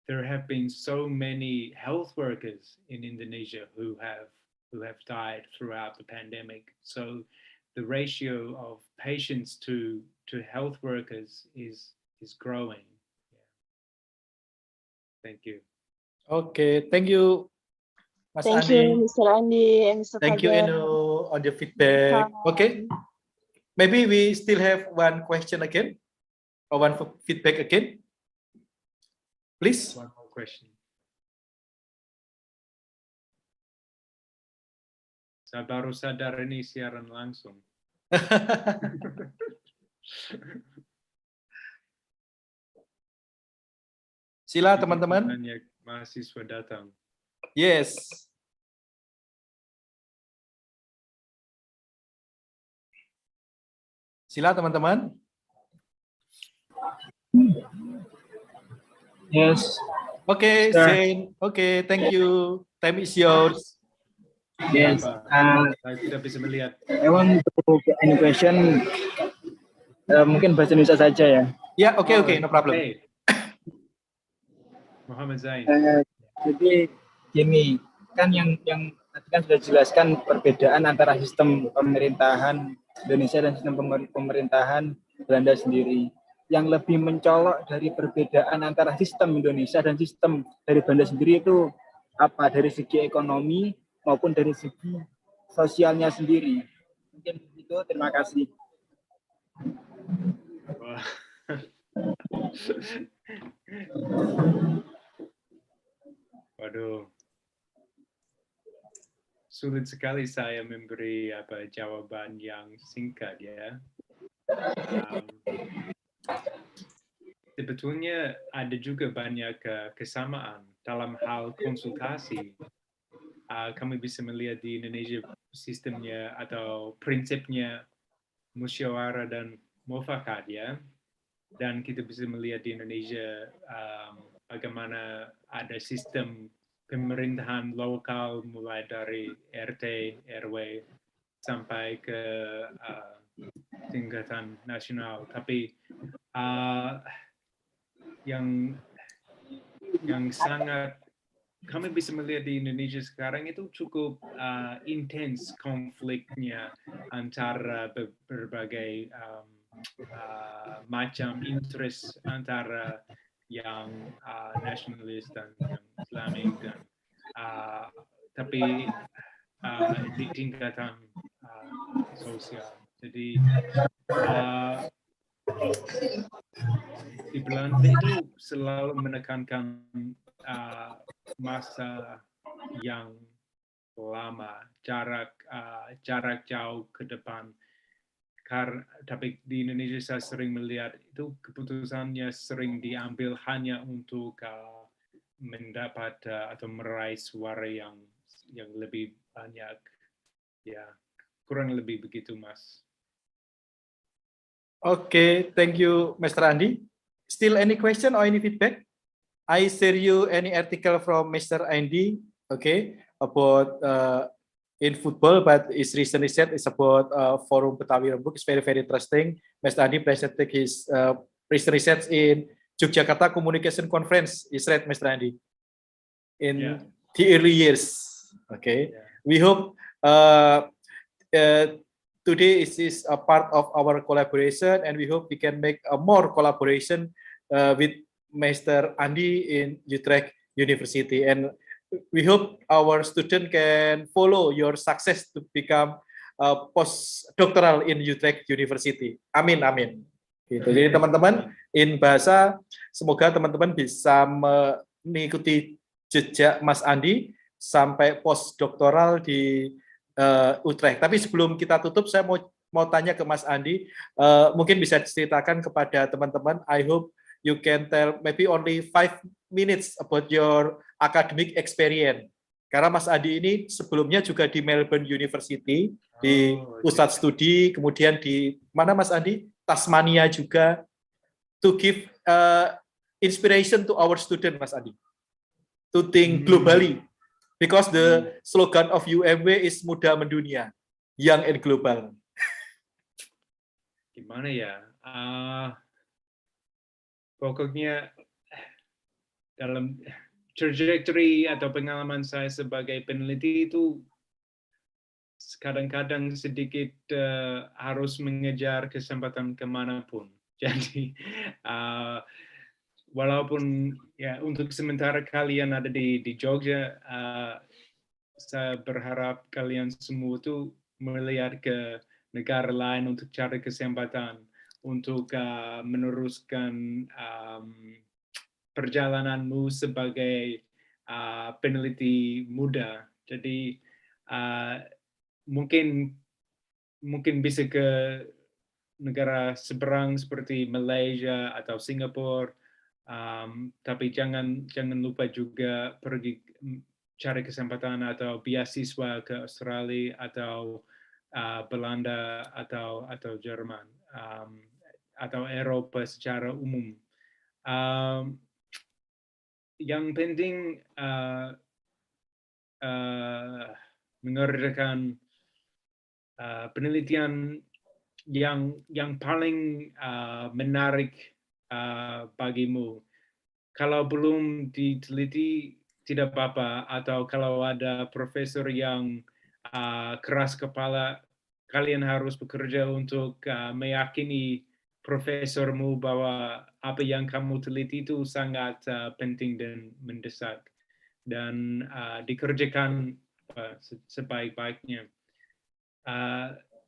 there have been so many health workers in Indonesia who have died throughout the pandemic. So the ratio of patients to health workers is growing. Yeah. Thank you. Okay, thank you, Mas Thank Andi. you, Mr. Andi and Mr. Thank you, Fajar. Eno, on the feedback. Okay, maybe we still have one question again, or one feedback again. Please. One more question. Saya baru sadar ini siaran langsung. Sila teman-teman. Banyak mahasiswa datang. Yes. Sila teman-teman. Yes. Okay, Sir. Zain. Okay, thank you. Time is yours. Yes. Saya tidak bisa melihat. I want to any question. Mungkin bahasa Indonesia saja ya. Ya, okay, no problem. Okay. Muhammad Zain. Jadi gini, kan yang tadi kan sudah jelaskan perbedaan antara sistem pemerintahan Indonesia dan sistem pemerintahan Belanda sendiri. Yang lebih mencolok dari perbedaan antara sistem Indonesia dan sistem dari Belanda sendiri itu apa, dari segi ekonomi maupun dari segi sosialnya sendiri. Mungkin itu, terima kasih. Waduh, sulit sekali saya memberi jawaban yang singkat ya. Sebetulnya ada juga banyak kesamaan dalam hal konsultasi. Kami bisa melihat di Indonesia sistemnya atau prinsipnya musyawarah dan mufakat ya. Dan kita bisa melihat di Indonesia bagaimana ada sistem pemerintahan lokal mulai dari RT, RW sampai ke tingkatan nasional. Tapi yang sangat kami bisa melihat di Indonesia sekarang itu cukup intens konfliknya antara berbagai macam interest antara yang nasionalis dan yang Islamik dan tapi di tingkatan sosial. Jadi di Belanda itu selalu menekankan masa yang lama, jarak jauh ke depan. Tapi di Indonesia saya sering melihat itu keputusannya sering diambil hanya untuk mendapat atau meraih suara yang lebih banyak. Ya, kurang lebih begitu, Mas. Okay, thank you, Mr. Andi. Still any question or any feedback? I share you any article from Mr. Andy, okay, about in football, but his recent research is about Forum Betawi Rembuk. It's very, very interesting. Mr. Andi presented his recent research in Yogyakarta Communication Conference. Is right, Mr. Andi? In the early years. Okay. Yeah. We hope today is a part of our collaboration, and we hope we can make a more collaboration with Mr. Andi in Utrecht University, and we hope our student can follow your success to become postdoctoral in Utrecht University. Amin, amin. Gitu. Jadi teman-teman, in bahasa, semoga teman-teman bisa mengikuti jejak Mas Andi sampai postdoktoral di Utrecht. Tapi sebelum kita tutup, saya mau tanya ke Mas Andi, mungkin bisa diceritakan kepada teman-teman. I hope you can tell maybe only 5 minutes about your academic experience. Karena Mas Andi ini sebelumnya juga di Melbourne University, di pusat studi, kemudian di mana Mas Andi? Tasmania juga, to give inspiration to our student, Mas Andi, to think globally, because the slogan of UMY is muda mendunia, young and global. Gimana ya? Pokoknya dalam trajectory atau pengalaman saya sebagai peneliti itu kadang-kadang sedikit harus mengejar kesempatan kemanapun. Jadi walaupun ya untuk sementara kalian ada di Jogja, saya berharap kalian semua tuh melihat ke negara lain untuk cari kesempatan untuk meneruskan perjalananmu sebagai peneliti muda. Jadi mungkin bisa ke negara seberang seperti Malaysia atau Singapura, tapi jangan lupa juga pergi cari kesempatan atau beasiswa ke Australia atau Belanda atau Jerman atau Eropa secara umum. Yang penting mengerjakan penelitian yang paling menarik bagimu. Kalau belum diteliti tidak apa-apa, atau kalau ada profesor yang keras kepala, kalian harus bekerja untuk meyakini profesormu bahwa apa yang kamu teliti itu sangat penting dan mendesak, dan dikerjakan sebaik-baiknya.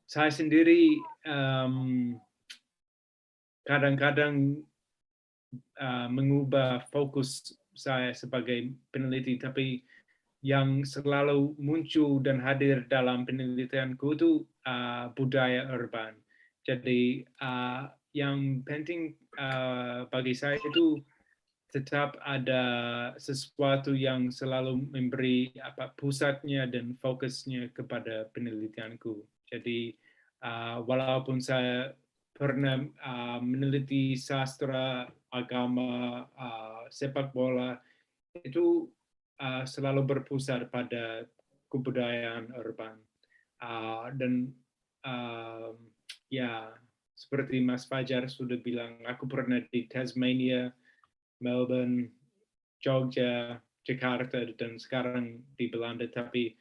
Saya sendiri kadang-kadang mengubah fokus saya sebagai peneliti, tapi yang selalu muncul dan hadir dalam penelitianku itu budaya urban. Jadi yang penting bagi saya itu tetap ada sesuatu yang selalu memberi pusatnya dan fokusnya kepada penelitianku. Jadi walaupun saya pernah meneliti sastra, agama, sepak bola, itu selalu berpusat pada kebudayaan urban. Dan ya, seperti Mas Fajar sudah bilang, aku pernah di Tasmania, Melbourne, Jogja, Jakarta, dan sekarang di Belanda. Tapi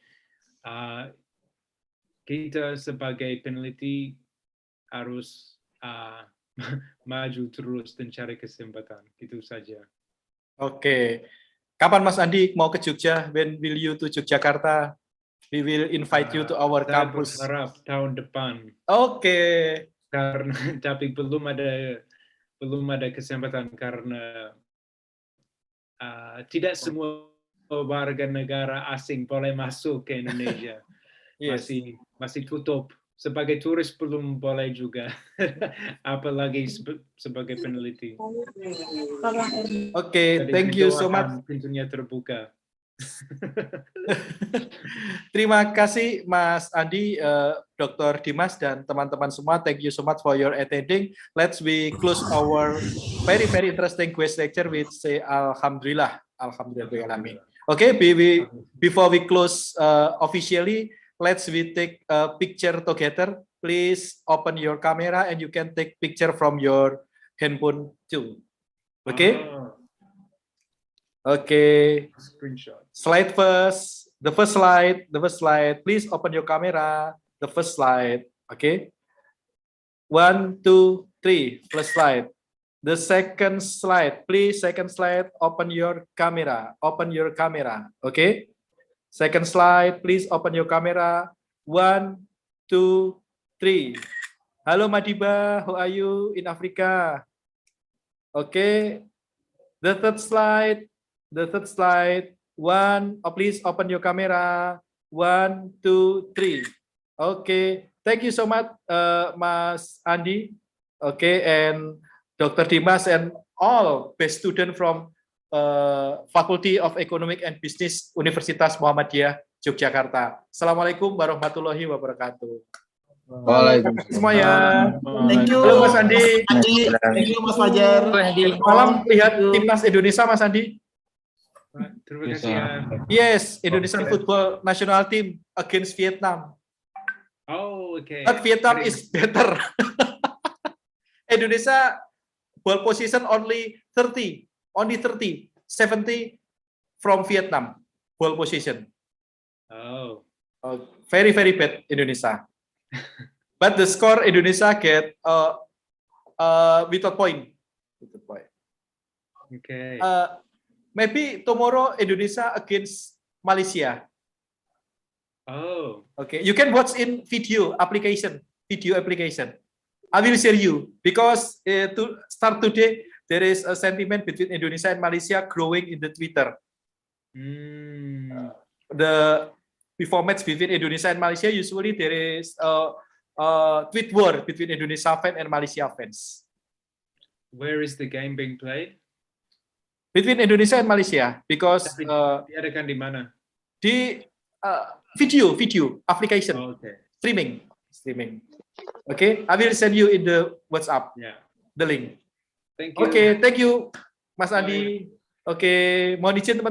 kita sebagai peneliti harus maju terus dan cari kesempatan. Itu saja. Oke. Kapan Mas Andi mau ke Jogja? When will you to Yogyakarta? We will invite you to our campus. Saya berharap tahun depan. Oke. Karena tapi belum ada kesempatan karena tidak semua warga negara asing boleh masuk ke Indonesia. Yes. Masih tutup. Sebagai turis belum boleh juga, apalagi sebagai peneliti. Oke, thank you so much. Pintunya terbuka. Terima kasih Mas Andi, Dr. Dimas, dan teman-teman semua. Thank you so much for your attending. Let's we close our very interesting quiz lecture with say Alhamdulillah. Alhamdulillah. Okay, before we close officially, let's we take a picture together. Please open your camera and you can take picture from your handphone too. Okay? Okay. Screenshot. Slide first. The first slide. Please open your camera. The first slide. Okay. 1, 2, 3. First slide. The second slide. Please, second slide. Open your camera. Open your camera. Okay. Second slide. Please open your camera. 1, 2, 3. Halo Madiba, how are you in Africa? Okay, the third slide. One, please open your camera. 1, 2, 3. Okay, thank you so much, Mas Andi. Okay, and Dr. Dimas and all best student from Faculty of Economic and Business Universitas Muhammadiyah Yogyakarta. Assalamualaikum warahmatullahi wabarakatuh. Waalaikumsalam. Semuanya. Thank you. Halo Mas Andi. Thank you Mas Fajar. Malam lihat timnas Indonesia Mas Andi. Terima kasih ya. Yes, Indonesian football national team against Vietnam. Oh, okay. But Vietnam is better. Indonesia ball position only 30, 70 from Vietnam ball position. Oh. Very bad Indonesia. But the score Indonesia get without point. Okay. Maybe tomorrow Indonesia against Malaysia. Oh. Okay, you can watch in video application. I will share you because to start today there is a sentiment between Indonesia and Malaysia growing in the Twitter. The before match between Indonesia and Malaysia, usually there is a tweet war between Indonesia fans and Malaysia fans. Where is the game being played? Between Indonesia and Malaysia, because diadakan di mana? Di video application. Oh, okay. Streaming. Okay, I will send you in the WhatsApp. Yeah. The link. Thank you. Okay, thank you, Mas Andi. Oke, mohon izin teman-teman.